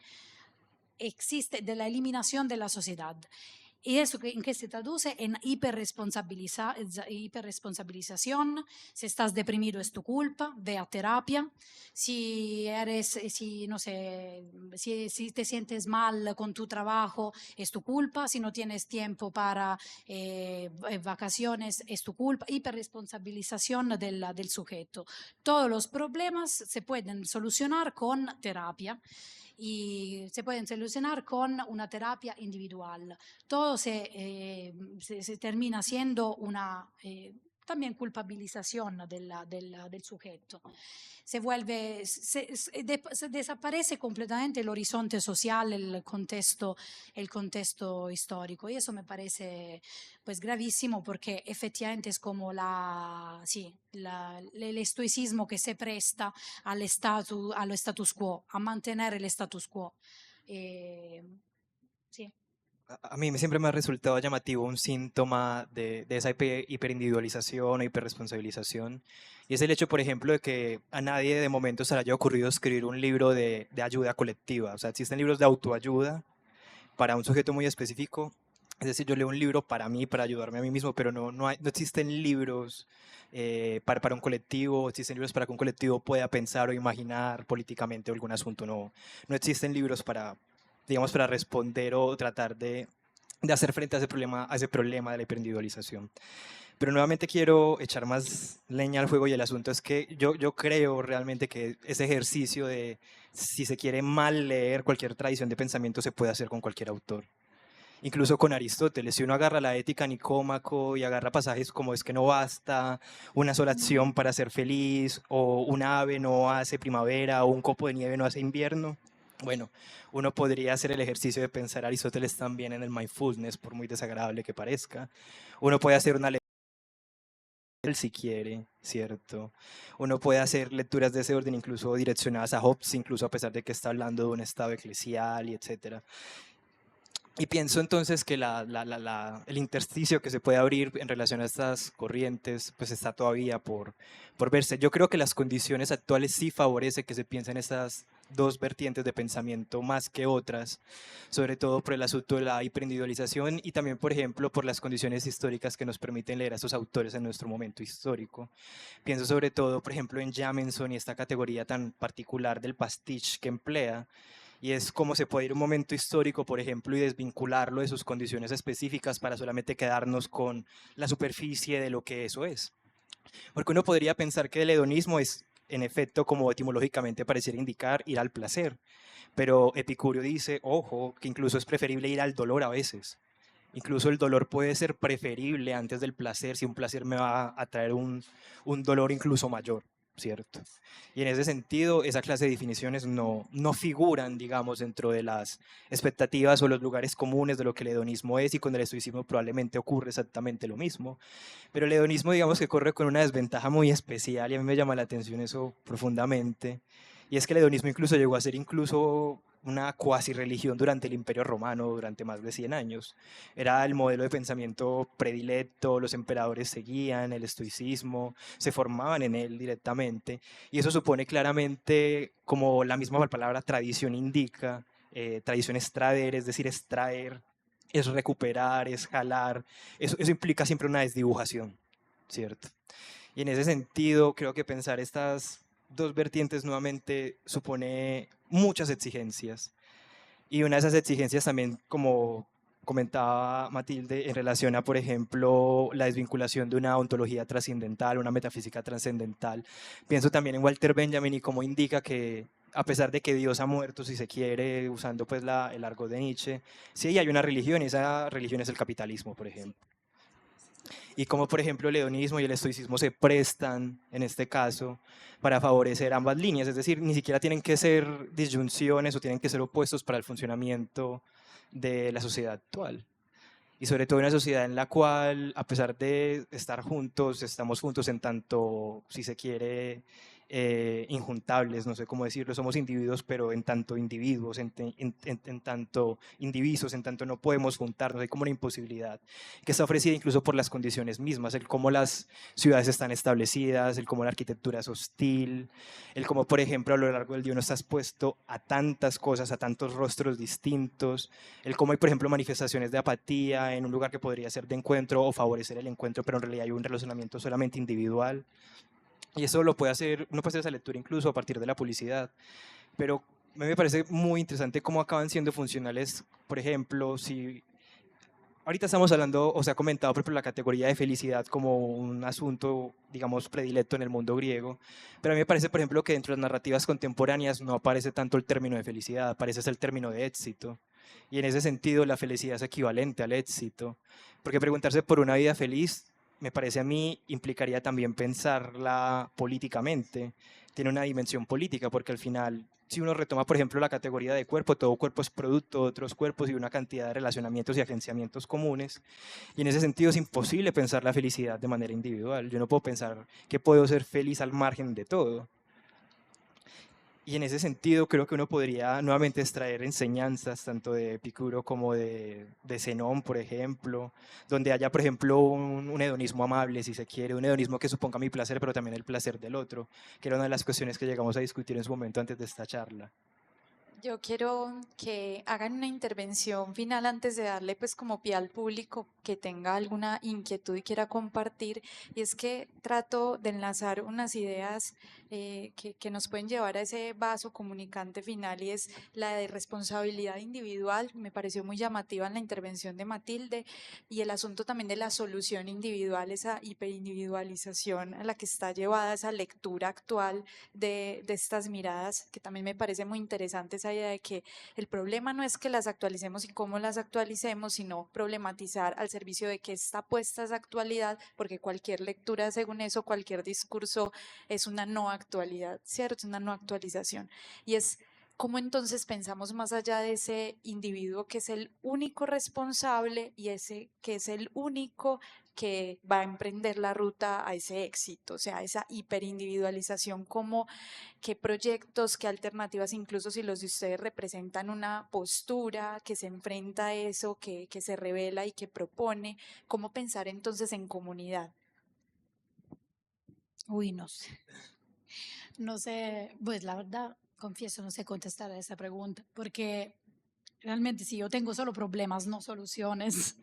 [SPEAKER 4] existe de la eliminación de la sociedad. ¿Y eso en qué se traduce? En hiperresponsabilización. Si estás deprimido es tu culpa, ve a terapia. No sé, si te sientes mal con tu trabajo es tu culpa. Si no tienes tiempo para vacaciones es tu culpa. Hiperresponsabilización del sujeto. Todos los problemas se pueden solucionar con terapia y se pueden solucionar con una terapia individual. Todo se termina siendo una también culpabilización del sujeto. Se desaparece completamente el horizonte social, el contexto histórico, y eso me parece pues gravísimo, porque efectivamente es como el estoicismo que se presta allo status quo, a mantener el status quo. Sí.
[SPEAKER 5] A mí siempre me ha resultado llamativo un síntoma de esa hiperindividualización o hiperresponsabilización, y es el hecho, por ejemplo, de que a nadie de momento se le haya ocurrido escribir un libro de ayuda colectiva. O sea, existen libros de autoayuda para un sujeto muy específico. Es decir, yo leo un libro para mí, para ayudarme a mí mismo, pero no existen libros para un colectivo, existen libros para que un colectivo pueda pensar o imaginar políticamente algún asunto. No existen libros para, digamos, para responder o tratar de hacer frente a ese problema de la hiperindividualización. Pero nuevamente quiero echar más leña al fuego, y el asunto es que yo creo realmente que ese ejercicio de, si se quiere mal leer cualquier tradición de pensamiento, se puede hacer con cualquier autor. Incluso con Aristóteles, si uno agarra la Ética a Nicómaco y agarra pasajes como es que no basta una sola acción para ser feliz, o un ave no hace primavera, o un copo de nieve no hace invierno, bueno, uno podría hacer el ejercicio de pensar a Aristóteles también en el mindfulness, por muy desagradable que parezca. Uno puede hacer una él si quiere, ¿cierto? Uno puede hacer lecturas de ese orden, incluso direccionadas a Hobbes, incluso a pesar de que está hablando de un estado eclesial y etcétera. Y pienso entonces que el intersticio que se puede abrir en relación a estas corrientes, pues está todavía por verse. Yo creo que las condiciones actuales sí favorecen que se piensen estas dos vertientes de pensamiento más que otras, sobre todo por el asunto de la hiperindividualización y también, por ejemplo, por las condiciones históricas que nos permiten leer a estos autores en nuestro momento histórico. Pienso sobre todo, por ejemplo, en Jamenson y esta categoría tan particular del pastiche que emplea, y es cómo se puede ir a un momento histórico, por ejemplo, y desvincularlo de sus condiciones específicas para solamente quedarnos con la superficie de lo que eso es. Porque uno podría pensar que el hedonismo es, en efecto, como etimológicamente pareciera indicar, ir al placer, pero Epicurio dice, ojo, que incluso es preferible ir al dolor a veces. Incluso el dolor puede ser preferible antes del placer si un placer me va a traer un dolor incluso mayor, ¿cierto? Y en ese sentido, esa clase de definiciones no figuran, digamos, dentro de las expectativas o los lugares comunes de lo que el hedonismo es, y con el estoicismo probablemente ocurre exactamente lo mismo. Pero el hedonismo, digamos, que corre con una desventaja muy especial, y a mí me llama la atención eso profundamente, y es que el hedonismo incluso llegó a ser incluso una cuasi religión durante el Imperio Romano, durante más de 100 años. Era el modelo de pensamiento predilecto, los emperadores seguían el estoicismo, se formaban en él directamente, y eso supone claramente, como la misma palabra tradición indica, tradición es traer, es decir, extraer, es recuperar, es jalar, eso implica siempre una desdibujación, ¿cierto? Y en ese sentido, creo que pensar estas dos vertientes nuevamente supone muchas exigencias. Y una de esas exigencias también, como comentaba Matilde, en relación a, por ejemplo, la desvinculación de una ontología trascendental, una metafísica trascendental. Pienso también en Walter Benjamin y cómo indica que, a pesar de que Dios ha muerto, si se quiere, usando pues el argot de Nietzsche, sí hay una religión, y esa religión es el capitalismo, por ejemplo. Y cómo, por ejemplo, el hedonismo y el estoicismo se prestan, en este caso, para favorecer ambas líneas. Es decir, ni siquiera tienen que ser disyunciones o tienen que ser opuestos para el funcionamiento de la sociedad actual. Y sobre todo una sociedad en la cual, a pesar de estar juntos, estamos juntos en tanto, si se quiere, injuntables, no sé cómo decirlo, somos individuos, pero en tanto individuos, en tanto indivisos, en tanto no podemos juntarnos, hay como una imposibilidad que está ofrecida incluso por las condiciones mismas, el cómo las ciudades están establecidas, el cómo la arquitectura es hostil, el cómo, por ejemplo, a lo largo del día uno está expuesto a tantas cosas, a tantos rostros distintos, el cómo hay, por ejemplo, manifestaciones de apatía en un lugar que podría ser de encuentro o favorecer el encuentro, pero en realidad hay un relacionamiento solamente individual. Y eso lo puede hacer, uno puede hacer esa lectura incluso a partir de la publicidad. Pero a mí me parece muy interesante cómo acaban siendo funcionales, por ejemplo, si ahorita estamos hablando, o se ha comentado, por ejemplo, la categoría de felicidad como un asunto, digamos, predilecto en el mundo griego, pero a mí me parece, por ejemplo, que dentro de las narrativas contemporáneas no aparece tanto el término de felicidad, aparece el término de éxito. Y en ese sentido, la felicidad es equivalente al éxito, porque preguntarse por una vida feliz, me parece a mí, implicaría también pensarla políticamente, tiene una dimensión política, porque al final, si uno retoma, por ejemplo, la categoría de cuerpo, todo cuerpo es producto de otros cuerpos y una cantidad de relacionamientos y agenciamientos comunes. Y en ese sentido es imposible pensar la felicidad de manera individual. Yo no puedo pensar que puedo ser feliz al margen de todo. Y en ese sentido creo que uno podría nuevamente extraer enseñanzas tanto de Epicuro como de Zenón, por ejemplo, donde haya, por ejemplo, un hedonismo amable, si se quiere, un hedonismo que suponga mi placer, pero también el placer del otro, que era una de las cuestiones que llegamos a discutir en su momento antes de esta charla.
[SPEAKER 6] Yo quiero que hagan una intervención final antes de darle pues como pie al público que tenga alguna inquietud y quiera compartir. Y es que trato de enlazar unas ideas que nos pueden llevar a ese vaso comunicante final, y es la de responsabilidad individual. Me pareció muy llamativa en la intervención de Matilde, y el asunto también de la solución individual, esa hiperindividualización a la que está llevada esa lectura actual de estas miradas, que también me parece muy interesante esa idea de que el problema no es que las actualicemos y cómo las actualicemos, sino problematizar al servicio de qué está puesta esa actualidad, porque cualquier lectura según eso, cualquier discurso es una no actualidad, ¿cierto? Es una no actualización. Y es ¿cómo entonces pensamos más allá de ese individuo que es el único responsable y ese que es el único que va a emprender la ruta a ese éxito? O sea, esa hiperindividualización, como qué proyectos, qué alternativas, incluso si los de ustedes representan una postura que se enfrenta a eso, que se revela y que propone, ¿cómo pensar entonces en comunidad?
[SPEAKER 4] Uy, no sé. No sé, pues la verdad, confieso, no sé contestar a esa pregunta, porque realmente sí, yo tengo solo problemas, no soluciones.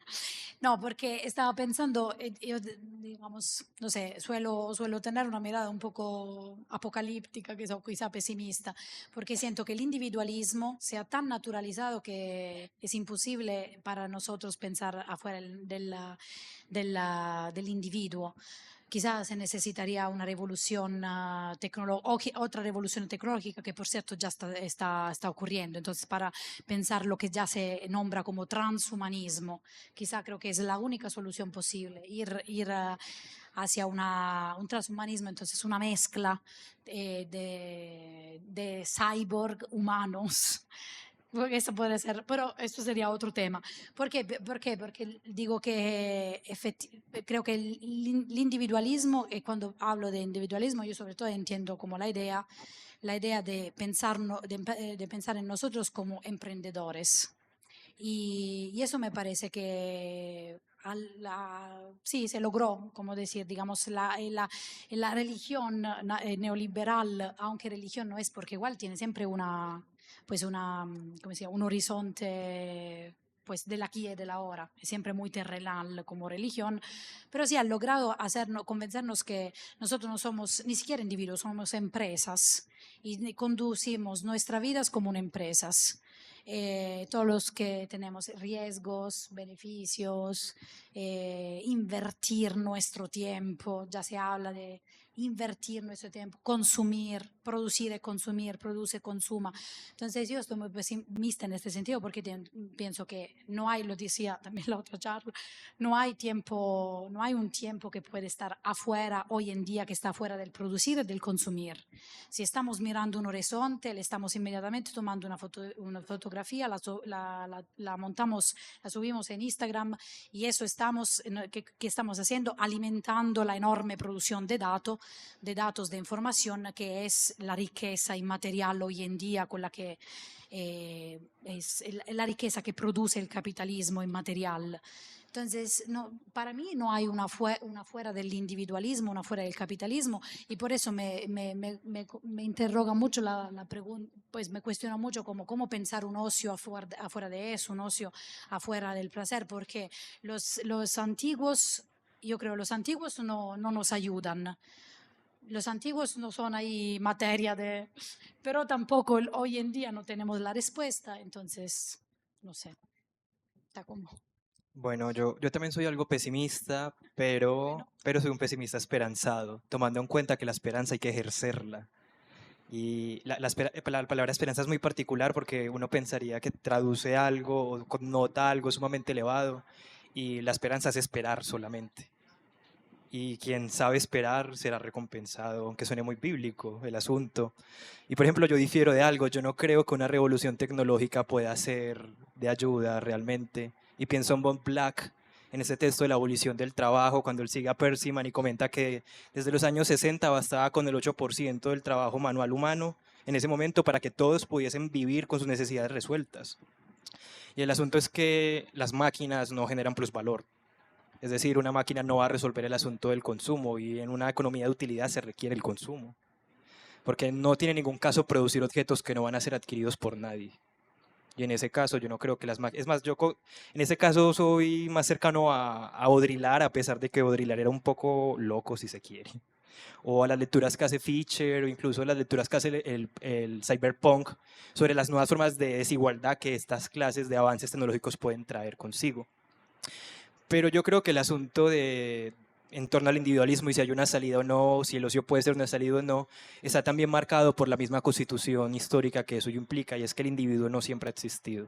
[SPEAKER 4] No, porque estaba pensando, yo, digamos, no sé, suelo tener una mirada un poco apocalíptica, quizá pesimista, porque siento que el individualismo sea tan naturalizado que es imposible para nosotros pensar afuera del individuo. Quizás se necesitaría una revolución otra revolución tecnológica que por cierto ya está ocurriendo. Entonces, para pensar lo que ya se nombra como transhumanismo, quizá creo que es la única solución posible, ir hacia un transhumanismo, entonces una mezcla de cyborg humanos. Porque eso puede ser, pero esto sería otro tema. ¿Por qué? Porque digo que creo que el individualismo, y cuando hablo de individualismo, yo sobre todo entiendo como la idea de pensar, de pensar en nosotros como emprendedores. Y eso me parece que sí, se logró, como decir, digamos, la religión neoliberal, aunque religión no es, porque igual tiene siempre pues ¿cómo se llama? Un horizonte pues del aquí y del ahora, es siempre muy terrenal como religión, pero sí ha logrado convencernos que nosotros no somos ni siquiera individuos, somos empresas y conducimos nuestras vidas como empresas. Todos los que tenemos riesgos, beneficios, invertir nuestro tiempo, ya se habla de invertir nuestro tiempo, consumir, producir y consumir, produce, consuma. Entonces yo estoy muy pesimista en este sentido porque pienso que no hay, lo decía también la otra charla, no hay tiempo, no hay un tiempo que puede estar afuera hoy en día que está afuera del producir y del consumir. Si estamos mirando un horizonte, le estamos inmediatamente tomando una fotografía, la montamos, la subimos en Instagram y eso que estamos haciendo, alimentando la enorme producción de datos, de información, que es la riqueza inmaterial hoy en día con la que es la riqueza que produce el capitalismo inmaterial. Entonces, no, para mí no hay una fuera del individualismo, una fuera del capitalismo, y por eso me interroga mucho la pregunta, pues me cuestiona mucho cómo pensar un ocio afuera de eso, un ocio afuera del placer, porque los antiguos, yo creo, los antiguos no nos ayudan. Los antiguos no son ahí materia de, pero tampoco hoy en día no tenemos la respuesta, entonces, no sé, está como...
[SPEAKER 5] Bueno, yo también soy algo pesimista, pero soy un pesimista esperanzado, tomando en cuenta que la esperanza hay que ejercerla. Y la palabra esperanza es muy particular porque uno pensaría que traduce algo o connota algo sumamente elevado y la esperanza es esperar solamente. Y quien sabe esperar será recompensado, aunque suene muy bíblico el asunto. Y por ejemplo, yo difiero de algo, yo no creo que una revolución tecnológica pueda ser de ayuda realmente. Y pienso en Von Black, en ese texto de la abolición del trabajo, cuando él sigue a Persiman y comenta que desde los años 60 bastaba con el 8% del trabajo manual humano en ese momento para que todos pudiesen vivir con sus necesidades resueltas. Y el asunto es que las máquinas no generan plusvalor. Es decir, una máquina no va a resolver el asunto del consumo y en una economía de utilidad se requiere el consumo, porque no tiene ningún caso producir objetos que no van a ser adquiridos por nadie. Y en ese caso yo no creo que las máquinas... Es más, en ese caso soy más cercano a Baudrillard, a pesar de que Baudrillard era un poco loco, si se quiere. O a las lecturas que hace Fischer, o incluso las lecturas que hace el cyberpunk, sobre las nuevas formas de desigualdad que estas clases de avances tecnológicos pueden traer consigo. Pero yo creo que el asunto en torno al individualismo y si hay una salida o no, si el ocio puede ser una salida o no, está también marcado por la misma constitución histórica que eso implica, y es que el individuo no siempre ha existido.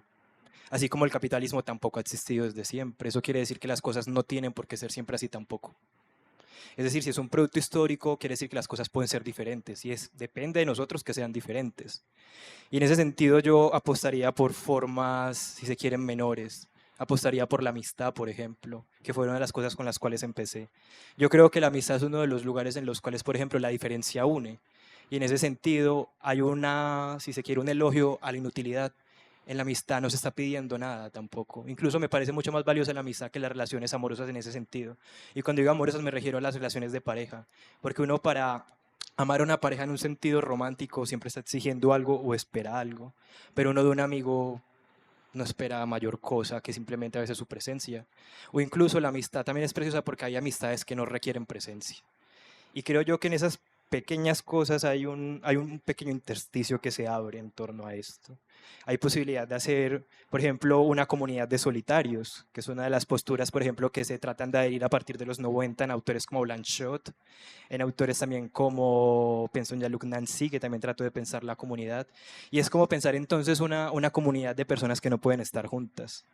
[SPEAKER 5] Así como el capitalismo tampoco ha existido desde siempre. Eso quiere decir que las cosas no tienen por qué ser siempre así tampoco. Es decir, si es un producto histórico, quiere decir que las cosas pueden ser diferentes y depende de nosotros que sean diferentes. Y en ese sentido yo apostaría por formas, si se quieren, menores. Apostaría por la amistad, por ejemplo, que fue una de las cosas con las cuales empecé. Yo creo que la amistad es uno de los lugares en los cuales, por ejemplo, la diferencia une. Y en ese sentido hay una, si se quiere, un elogio a la inutilidad. En la amistad no se está pidiendo nada tampoco. Incluso me parece mucho más valiosa la amistad que las relaciones amorosas en ese sentido. Y cuando digo amorosas me refiero a las relaciones de pareja. Porque uno para amar a una pareja en un sentido romántico siempre está exigiendo algo o espera algo. Pero uno de un amigo no espera mayor cosa que simplemente a veces su presencia. O incluso la amistad también es preciosa porque hay amistades que no requieren presencia. Y creo yo que en esas pequeñas cosas hay un pequeño intersticio que se abre en torno a esto. Hay posibilidad de hacer, por ejemplo, una comunidad de solitarios, que es una de las posturas, por ejemplo, que se tratan de adherir a partir de los 90 en autores como Blanchot, en autores también como pienso en Jean-Luc Nancy, que también trató de pensar la comunidad. Y es como pensar entonces una comunidad de personas que no pueden estar juntas.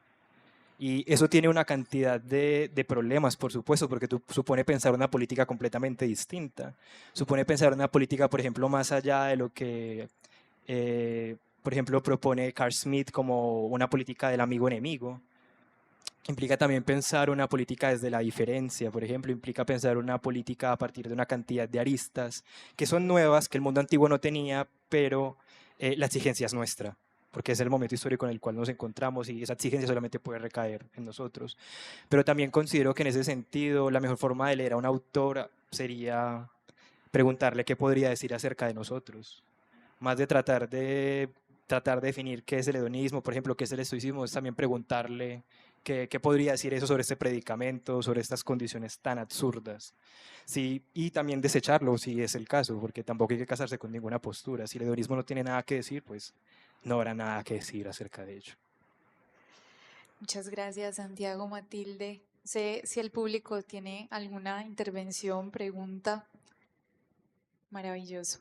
[SPEAKER 5] Y eso tiene una cantidad de problemas, por supuesto, porque supone pensar una política completamente distinta. Supone pensar una política, por ejemplo, más allá de lo que, por ejemplo, propone Carl Smith como una política del amigo-enemigo. Implica también pensar una política desde la diferencia, por ejemplo, implica pensar una política a partir de una cantidad de aristas que son nuevas, que el mundo antiguo no tenía, pero la exigencia es nuestra, porque es el momento histórico en el cual nos encontramos y esa exigencia solamente puede recaer en nosotros. Pero también considero que en ese sentido la mejor forma de leer a un autor sería preguntarle qué podría decir acerca de nosotros, más de tratar de definir qué es el hedonismo, por ejemplo, qué es el estoicismo, es también preguntarle qué podría decir eso sobre este predicamento, sobre estas condiciones tan absurdas. Sí, y también desecharlo si es el caso, porque tampoco hay que casarse con ninguna postura. Si el hedonismo no tiene nada que decir, pues no habrá nada que decir acerca de ello.
[SPEAKER 6] Muchas gracias, Santiago, Matilde. Sé si el público tiene alguna intervención, pregunta. Maravilloso.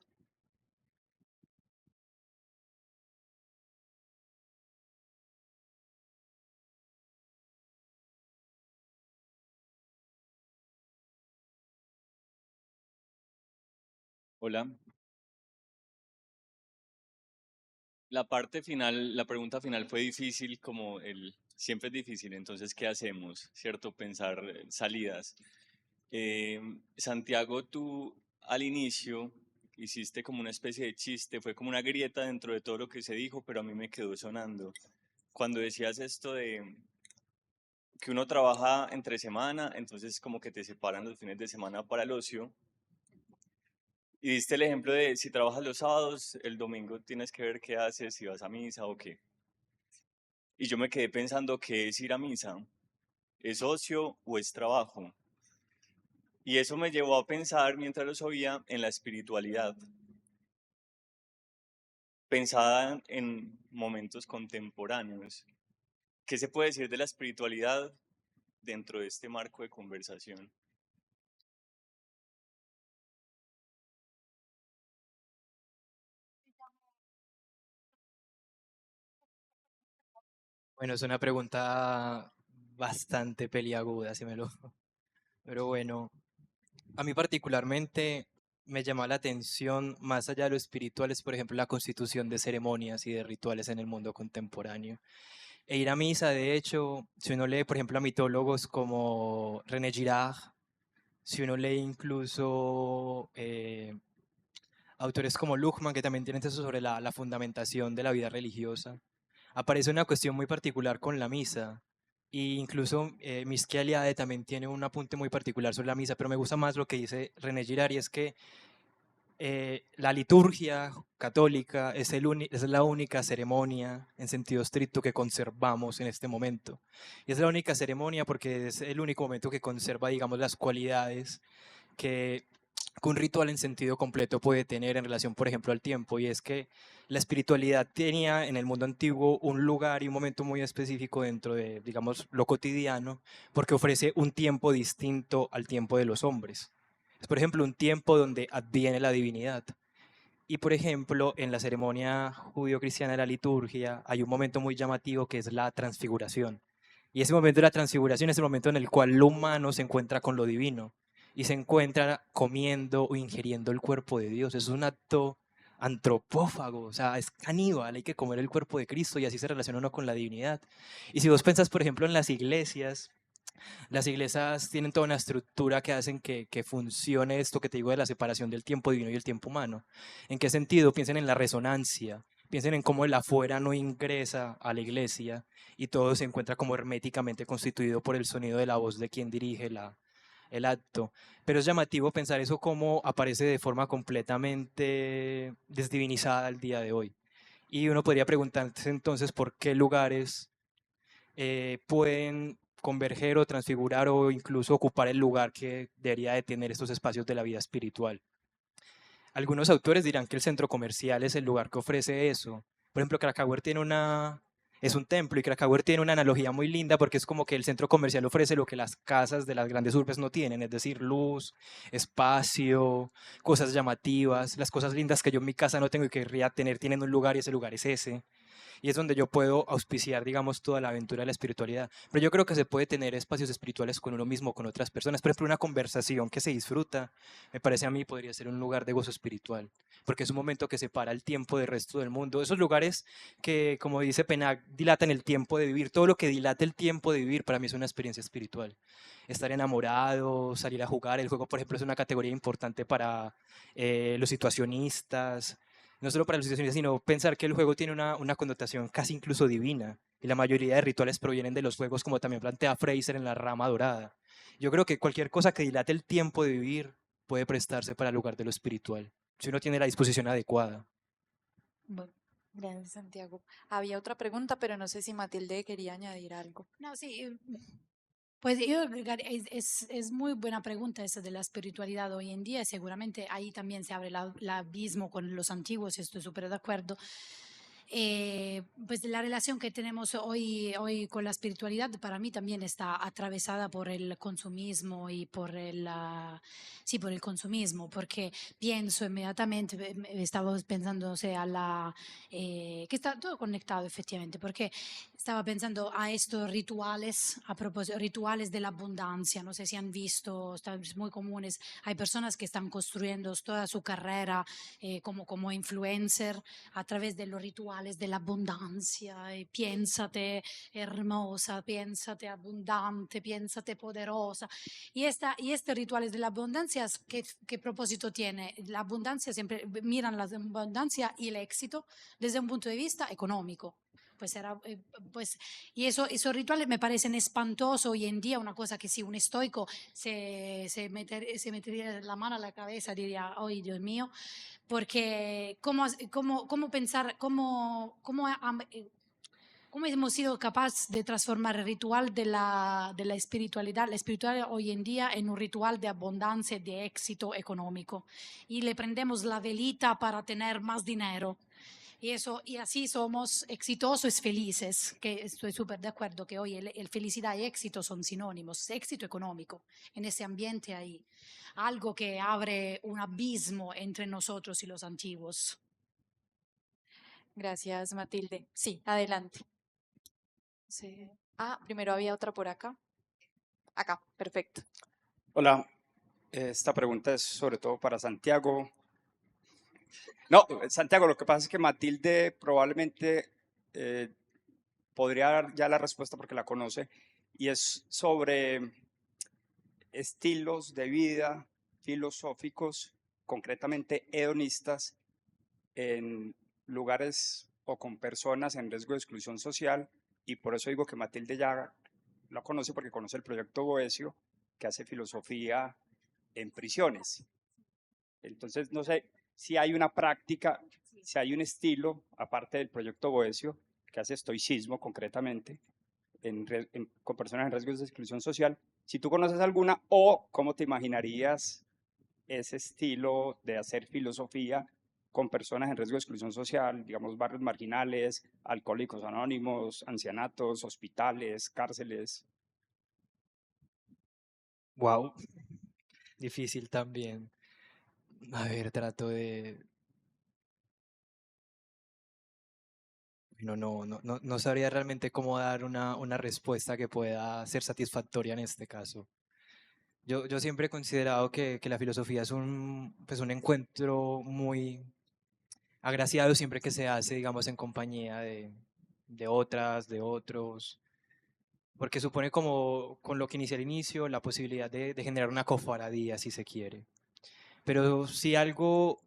[SPEAKER 7] Hola. La parte final, la pregunta final fue difícil, siempre es difícil, entonces, ¿qué hacemos? ¿Cierto? Pensar salidas. Santiago, tú al inicio hiciste como una especie de chiste, fue como una grieta dentro de todo lo que se dijo, pero a mí me quedó sonando. Cuando decías esto de que uno trabaja entre semana, entonces como que te separan los fines de semana para el ocio. Y diste el ejemplo de si trabajas los sábados, el domingo tienes que ver qué haces, si vas a misa o qué. Y yo me quedé pensando qué es ir a misa, ¿es ocio o es trabajo? Y eso me llevó a pensar mientras los oía en la espiritualidad, pensada en momentos contemporáneos. ¿Qué se puede decir de la espiritualidad dentro de este marco de conversación?
[SPEAKER 5] Bueno, es una pregunta bastante peliaguda, si me lo... Pero bueno, a mí particularmente me llama la atención, más allá de lo espiritual, es por ejemplo la constitución de ceremonias y de rituales en el mundo contemporáneo. E ir a misa, de hecho, si uno lee, por ejemplo, a mitólogos como René Girard, si uno lee incluso autores como Luhmann, que también tienen textos sobre la fundamentación de la vida religiosa, aparece una cuestión muy particular con la misa. E incluso Misquia Eliade también tiene un apunte muy particular sobre la misa, pero me gusta más lo que dice René Girard, y es que la liturgia católica es la única ceremonia en sentido estricto que conservamos en este momento. Y es la única ceremonia porque es el único momento que conserva, digamos, las cualidades que un ritual en sentido completo puede tener en relación, por ejemplo, al tiempo. Y es que la espiritualidad tenía en el mundo antiguo un lugar y un momento muy específico dentro de, digamos, lo cotidiano, porque ofrece un tiempo distinto al tiempo de los hombres. Es, por ejemplo, un tiempo donde adviene la divinidad. Y, por ejemplo, en la ceremonia judío-cristiana de la liturgia hay un momento muy llamativo que es la transfiguración. Y ese momento de la transfiguración es el momento en el cual lo humano se encuentra con lo divino. y se encuentra comiendo o ingiriendo el cuerpo de Dios. Es un acto antropófago, o sea, es caníbal, hay que comer el cuerpo de Cristo y así se relaciona uno con la divinidad. Y si vos pensás, por ejemplo, en las iglesias tienen toda una estructura que hacen que funcione esto que te digo de la separación del tiempo divino y el tiempo humano. ¿En qué sentido? Piensen en la resonancia, piensen en cómo el afuera no ingresa a la iglesia y todo se encuentra como herméticamente constituido por el sonido de la voz de quien dirige el acto. Pero es llamativo pensar eso como aparece de forma completamente desdivinizada al día de hoy. Y uno podría preguntarse entonces por qué lugares pueden converger o transfigurar o incluso ocupar el lugar que debería de tener estos espacios de la vida espiritual. Algunos autores dirán que el centro comercial es el lugar que ofrece eso. Por ejemplo, Krakauer es un templo y Krakauer tiene una analogía muy linda porque es como que el centro comercial ofrece lo que las casas de las grandes urbes no tienen, es decir, luz, espacio, cosas llamativas, las cosas lindas que yo en mi casa no tengo y querría tener, tienen un lugar y ese lugar es ese. Y es donde yo puedo auspiciar, digamos, toda la aventura de la espiritualidad. Pero yo creo que se puede tener espacios espirituales con uno mismo, con otras personas. Por ejemplo, una conversación que se disfruta, me parece a mí, podría ser un lugar de gozo espiritual, porque es un momento que separa el tiempo del resto del mundo. Esos lugares que, como dice Penag, dilatan el tiempo de vivir. Todo lo que dilata el tiempo de vivir para mí es una experiencia espiritual. Estar enamorado, salir a jugar. El juego, por ejemplo, es una categoría importante para los situacionistas, no solo para los situacionistas, sino pensar que el juego tiene una connotación casi incluso divina. Y la mayoría de rituales provienen de los juegos, como también plantea Fraser en La Rama Dorada. Yo creo que cualquier cosa que dilate el tiempo de vivir puede prestarse para el lugar de lo espiritual, si uno tiene la disposición adecuada.
[SPEAKER 6] Bueno, gracias, Santiago. Había otra pregunta, pero no sé si Matilde quería añadir algo.
[SPEAKER 4] No, sí, pues yo es muy buena pregunta esa de la espiritualidad hoy en día. Seguramente ahí también se abre el abismo con los antiguos, estoy súper de acuerdo. Pues la relación que tenemos hoy con la espiritualidad para mí también está atravesada por el consumismo y sí, por el consumismo, porque pienso inmediatamente, estaba pensando, o sea, que está todo conectado efectivamente, porque estaba pensando a estos rituales, a propósito, rituales de la abundancia, no sé si han visto, están muy comunes, hay personas que están construyendo toda su carrera como influencer a través de los rituales de la abundancia. Y piénsate hermosa, piénsate abundante, piénsate poderosa. Y este rituales de la abundancia, ¿qué propósito tiene? La abundancia, siempre miran la abundancia y el éxito desde un punto de vista económico. Pues pues, y esos rituales me parecen espantosos hoy en día, una cosa que si un estoico se metería la mano a la cabeza, diría, ay Dios mío, porque cómo pensar, cómo hemos sido capaces de transformar el ritual de la espiritualidad hoy en día en un ritual de abundancia, de éxito económico. Y le prendemos la velita para tener más dinero. Y así somos exitosos y felices, que estoy súper de acuerdo que hoy el felicidad y éxito son sinónimos, éxito económico, en ese ambiente hay algo que abre un abismo entre nosotros y los antiguos.
[SPEAKER 6] Gracias, Matilde. Sí, adelante. Sí. Ah, primero había otra por acá. Acá, perfecto.
[SPEAKER 8] Hola, esta pregunta es sobre todo para Santiago. No, Santiago, lo que pasa es que Matilde probablemente eh, podría dar ya la respuesta porque la conoce, y es sobre estilos de vida filosóficos, concretamente hedonistas, en lugares o con personas en riesgo de exclusión social, y por eso digo que Matilde ya la conoce porque conoce el proyecto Boesio, que hace filosofía en prisiones. Entonces, no sé si hay una práctica, si hay un estilo, aparte del proyecto Boesio, que hace estoicismo concretamente, con personas en riesgo de exclusión social, si tú conoces alguna o cómo te imaginarías ese estilo de hacer filosofía con personas en riesgo de exclusión social, digamos barrios marginales, alcohólicos anónimos, ancianatos, hospitales, cárceles.
[SPEAKER 5] Wow, difícil también. A ver, trato de... No sabría realmente cómo dar una respuesta que pueda ser satisfactoria en este caso. Yo siempre he considerado que la filosofía es pues un encuentro muy agraciado siempre que se hace, digamos, en compañía de otras, de otros, porque supone como con lo que inicia el inicio la posibilidad de generar una cofradía, si se quiere. Pero si algo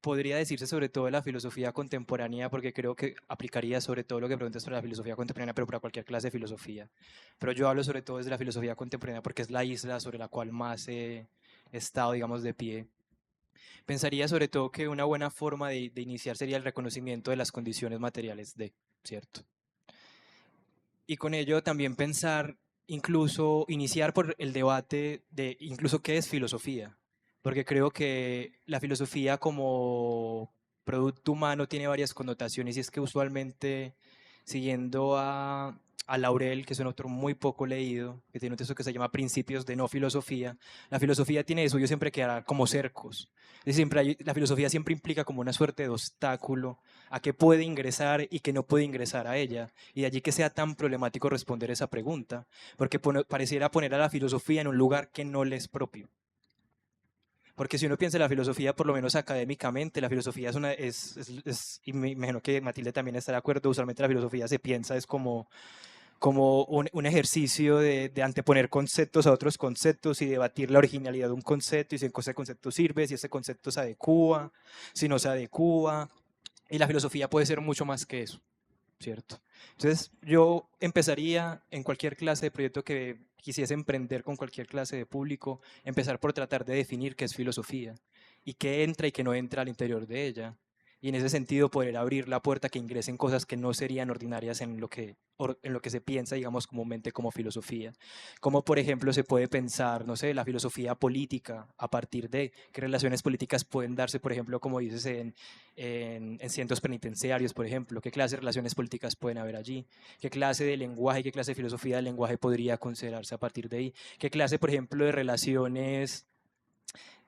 [SPEAKER 5] podría decirse sobre todo de la filosofía contemporánea, porque creo que aplicaría sobre todo lo que preguntas sobre la filosofía contemporánea, pero para cualquier clase de filosofía. Pero yo hablo sobre todo desde la filosofía contemporánea porque es la isla sobre la cual más he estado, digamos, de pie. Pensaría sobre todo que una buena forma de iniciar sería el reconocimiento de las condiciones materiales de, ¿cierto? Y con ello también pensar, incluso iniciar por el debate de incluso qué es filosofía, porque creo que la filosofía como producto humano tiene varias connotaciones y es que usualmente, siguiendo a Laurel, que es un autor muy poco leído, que tiene un texto que se llama Principios de no filosofía, la filosofía tiene eso, yo siempre quedará como cercos. La filosofía siempre implica como una suerte de obstáculo a qué puede ingresar y qué no puede ingresar a ella. Y de allí que sea tan problemático responder esa pregunta, porque pareciera poner a la filosofía en un lugar que no le es propio. Porque si uno piensa en la filosofía, por lo menos académicamente, la filosofía y me imagino que Matilde también está de acuerdo, usualmente la filosofía se piensa es como un ejercicio de anteponer conceptos a otros conceptos y debatir la originalidad de un concepto y si ese concepto sirve, si ese concepto se adecua, si no se adecua. Y la filosofía puede ser mucho más que eso, ¿cierto? Entonces, yo empezaría en cualquier clase de proyecto que quisiese emprender con cualquier clase de público, empezar por tratar de definir qué es filosofía y qué entra y qué no entra al interior de ella. Y en ese sentido poder abrir la puerta que ingresen cosas que no serían ordinarias en lo que se piensa, digamos, comúnmente como filosofía. Como por ejemplo se puede pensar, no sé, la filosofía política a partir de qué relaciones políticas pueden darse, por ejemplo, como dices, en centros penitenciarios, por ejemplo, qué clase de relaciones políticas pueden haber allí, qué clase de lenguaje, qué clase de filosofía del lenguaje podría considerarse a partir de ahí, qué clase, por ejemplo, de relaciones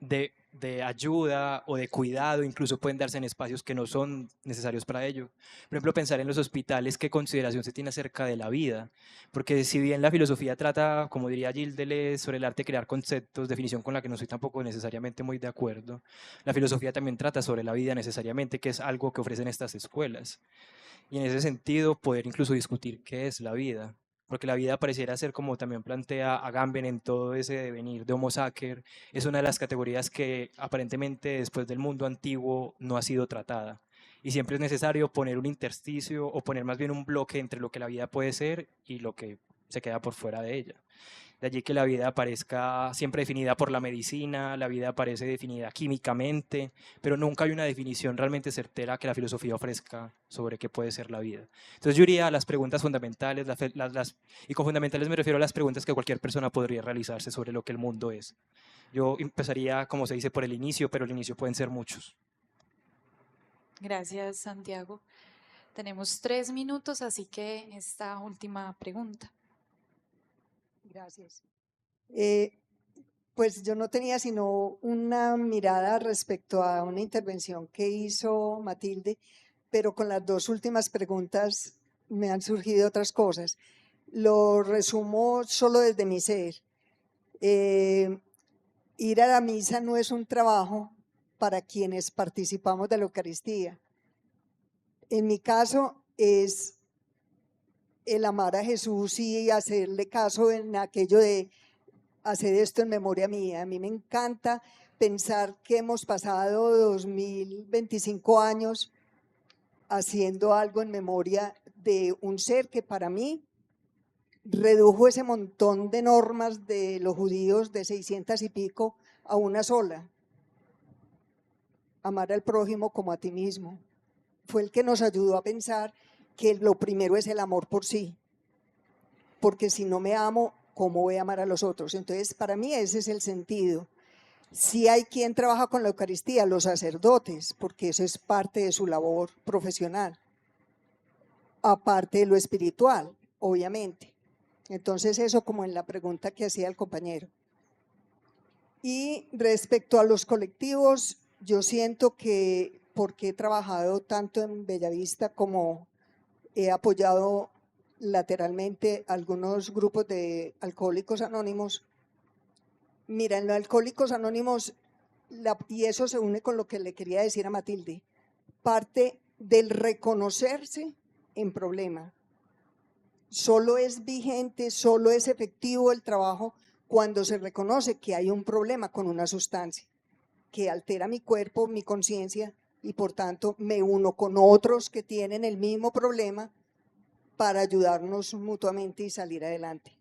[SPEAKER 5] de ayuda o de cuidado, incluso pueden darse en espacios que no son necesarios para ello. Por ejemplo, pensar en los hospitales, qué consideración se tiene acerca de la vida, porque si bien la filosofía trata, como diría Gilles Deleuze, sobre el arte de crear conceptos, definición con la que no soy tampoco necesariamente muy de acuerdo, la filosofía también trata sobre la vida necesariamente, que es algo que ofrecen estas escuelas. Y en ese sentido, poder incluso discutir qué es la vida, porque la vida pareciera ser, como también plantea Agamben en todo ese devenir de Homo sacer, es una de las categorías que aparentemente después del mundo antiguo no ha sido tratada. Y siempre es necesario poner un intersticio o poner más bien un bloque entre lo que la vida puede ser y lo que se queda por fuera de ella. De allí que la vida aparezca siempre definida por la medicina, la vida aparece definida químicamente, pero nunca hay una definición realmente certera que la filosofía ofrezca sobre qué puede ser la vida. Entonces yo iría a las preguntas fundamentales, y con fundamentales me refiero a las preguntas que cualquier persona podría realizarse sobre lo que el mundo es. Yo empezaría, como se dice, por el inicio, pero el inicio pueden ser muchos.
[SPEAKER 6] Gracias, Santiago. Tenemos 3 minutos, así que esta última pregunta.
[SPEAKER 9] Gracias. Pues yo no tenía sino una mirada respecto a una intervención que hizo Matilde, pero con las dos últimas preguntas me han surgido otras cosas. Lo resumo solo desde mi ser. Ir a la misa no es un trabajo para quienes participamos de la Eucaristía. En mi caso es el amar a Jesús y hacerle caso en aquello de hacer esto en memoria mía. A mí me encanta pensar que hemos pasado 2025 años haciendo algo en memoria de un ser que para mí redujo ese montón de normas de los judíos de 600 y pico a una sola. Amar al prójimo como a ti mismo. Fue el que nos ayudó a pensar que lo primero es el amor por sí. Porque si no me amo, ¿cómo voy a amar a los otros? Entonces, para mí ese es el sentido. Sí hay quien trabaja con la Eucaristía, los sacerdotes, porque eso es parte de su labor profesional, aparte de lo espiritual, obviamente. Entonces, eso como en la pregunta que hacía el compañero. Y respecto a los colectivos, yo siento que, porque he trabajado tanto en Bellavista como he apoyado lateralmente algunos grupos de alcohólicos anónimos, Mira, en los Alcohólicos Anónimos, y eso se une con lo que le quería decir a Matilde, parte del reconocerse en problema. Solo es vigente, solo es efectivo el trabajo cuando se reconoce que hay un problema con una sustancia que altera mi cuerpo, mi conciencia, y por tanto me uno con otros que tienen el mismo problema para ayudarnos mutuamente y salir adelante.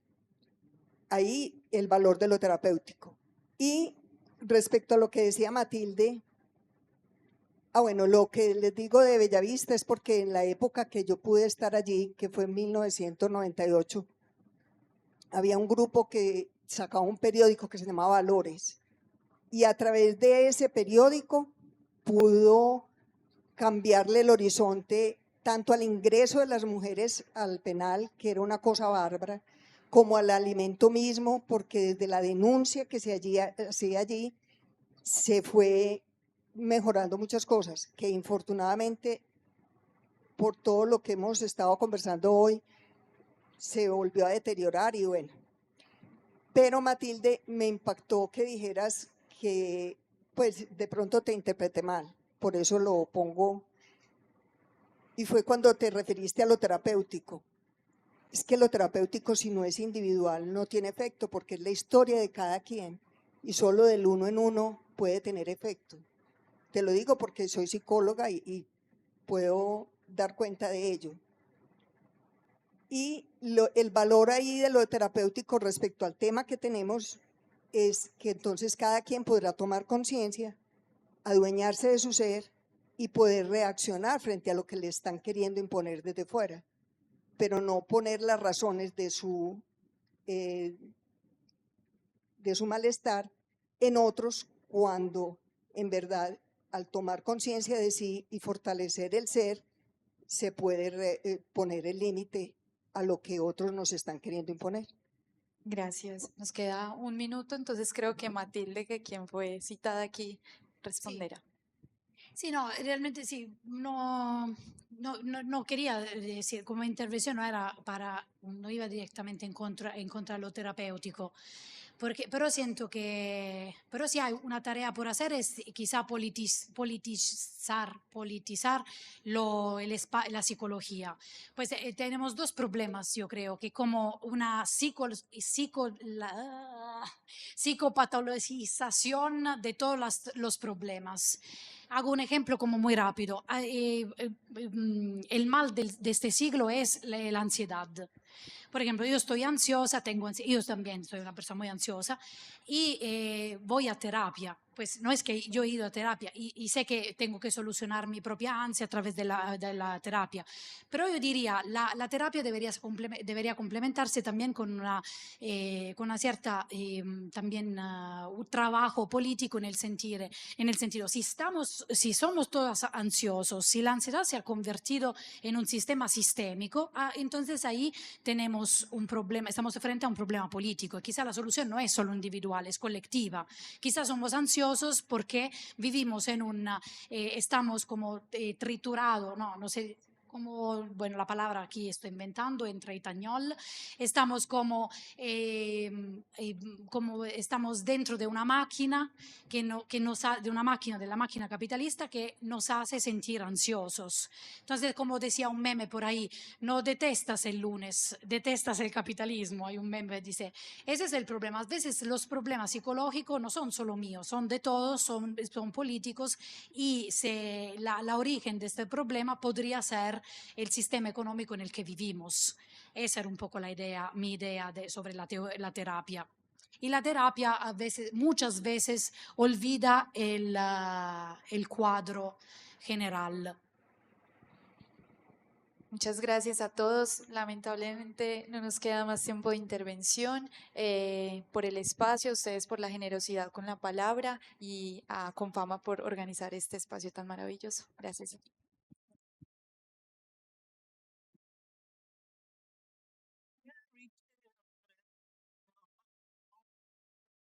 [SPEAKER 9] Ahí el valor de lo terapéutico. Y respecto a lo que decía Matilde, bueno, lo que les digo de Bellavista es porque en la época que yo pude estar allí, que fue en 1998, había un grupo que sacaba un periódico que se llamaba Valores, y a través de ese periódico pudo cambiarle el horizonte tanto al ingreso de las mujeres al penal, que era una cosa bárbara, como al alimento mismo, porque desde la denuncia que se hacía allí se fue mejorando muchas cosas, que infortunadamente por todo lo que hemos estado conversando hoy se volvió a deteriorar y bueno. Pero Matilde, me impactó que dijeras que pues de pronto te interpreté mal, por eso lo pongo, y fue cuando te referiste a lo terapéutico. Es que lo terapéutico, si no es individual, no tiene efecto, porque es la historia de cada quien y solo del uno en uno puede tener efecto. Te lo digo porque soy psicóloga y puedo dar cuenta de ello. Y el valor ahí de lo terapéutico respecto al tema que tenemos es que entonces cada quien podrá tomar conciencia, adueñarse de su ser y poder reaccionar frente a lo que le están queriendo imponer desde fuera, pero no poner las razones de su malestar en otros, cuando en verdad al tomar conciencia de sí y fortalecer el ser, se puede poner el límite a lo que otros nos están queriendo imponer.
[SPEAKER 6] Gracias. Nos queda un minuto, entonces creo que Matilde, que quien fue citada aquí, responderá.
[SPEAKER 4] Sí, no, realmente sí, no quería decir, como intervención no era para, no iba directamente en contra de lo terapéutico, porque, pero siento que, pero sí hay una tarea por hacer, es quizá politizar la psicología. Pues tenemos dos problemas, yo creo, que como una psicopatologización de todos los problemas. Hago un ejemplo como muy rápido. El mal de este siglo es la ansiedad. Por ejemplo, yo estoy ansiosa, yo también soy una persona muy ansiosa y voy a terapia. Pues no es que yo he ido a terapia y sé que tengo que solucionar mi propia ansia a través de la terapia, pero yo diría la terapia debería complementarse también con una cierta también un trabajo político en el sentido, si somos todos ansiosos, si la ansiedad se ha convertido en un sistema sistémico, entonces ahí tenemos un problema, estamos frente a un problema político. Quizá la solución no es solo individual, es colectiva. Quizá somos ansiosos porque vivimos estamos como triturados, no sé, como, bueno, la palabra aquí estoy inventando, entre itañol, estamos como estamos dentro de una máquina de la máquina capitalista que nos hace sentir ansiosos. Entonces, como decía un meme por ahí, no detestas el lunes, detestas el capitalismo, hay un meme que dice, ese es el problema. A veces los problemas psicológicos no son solo míos, son de todos, son políticos y la origen de este problema podría ser el sistema económico en el que vivimos. Esa era un poco mi idea sobre la terapia. Y la terapia muchas veces olvida el cuadro general.
[SPEAKER 6] Muchas gracias a todos. Lamentablemente no nos queda más tiempo de intervención. Por el espacio, a ustedes por la generosidad con la palabra y a Confama por organizar este espacio tan maravilloso. Gracias.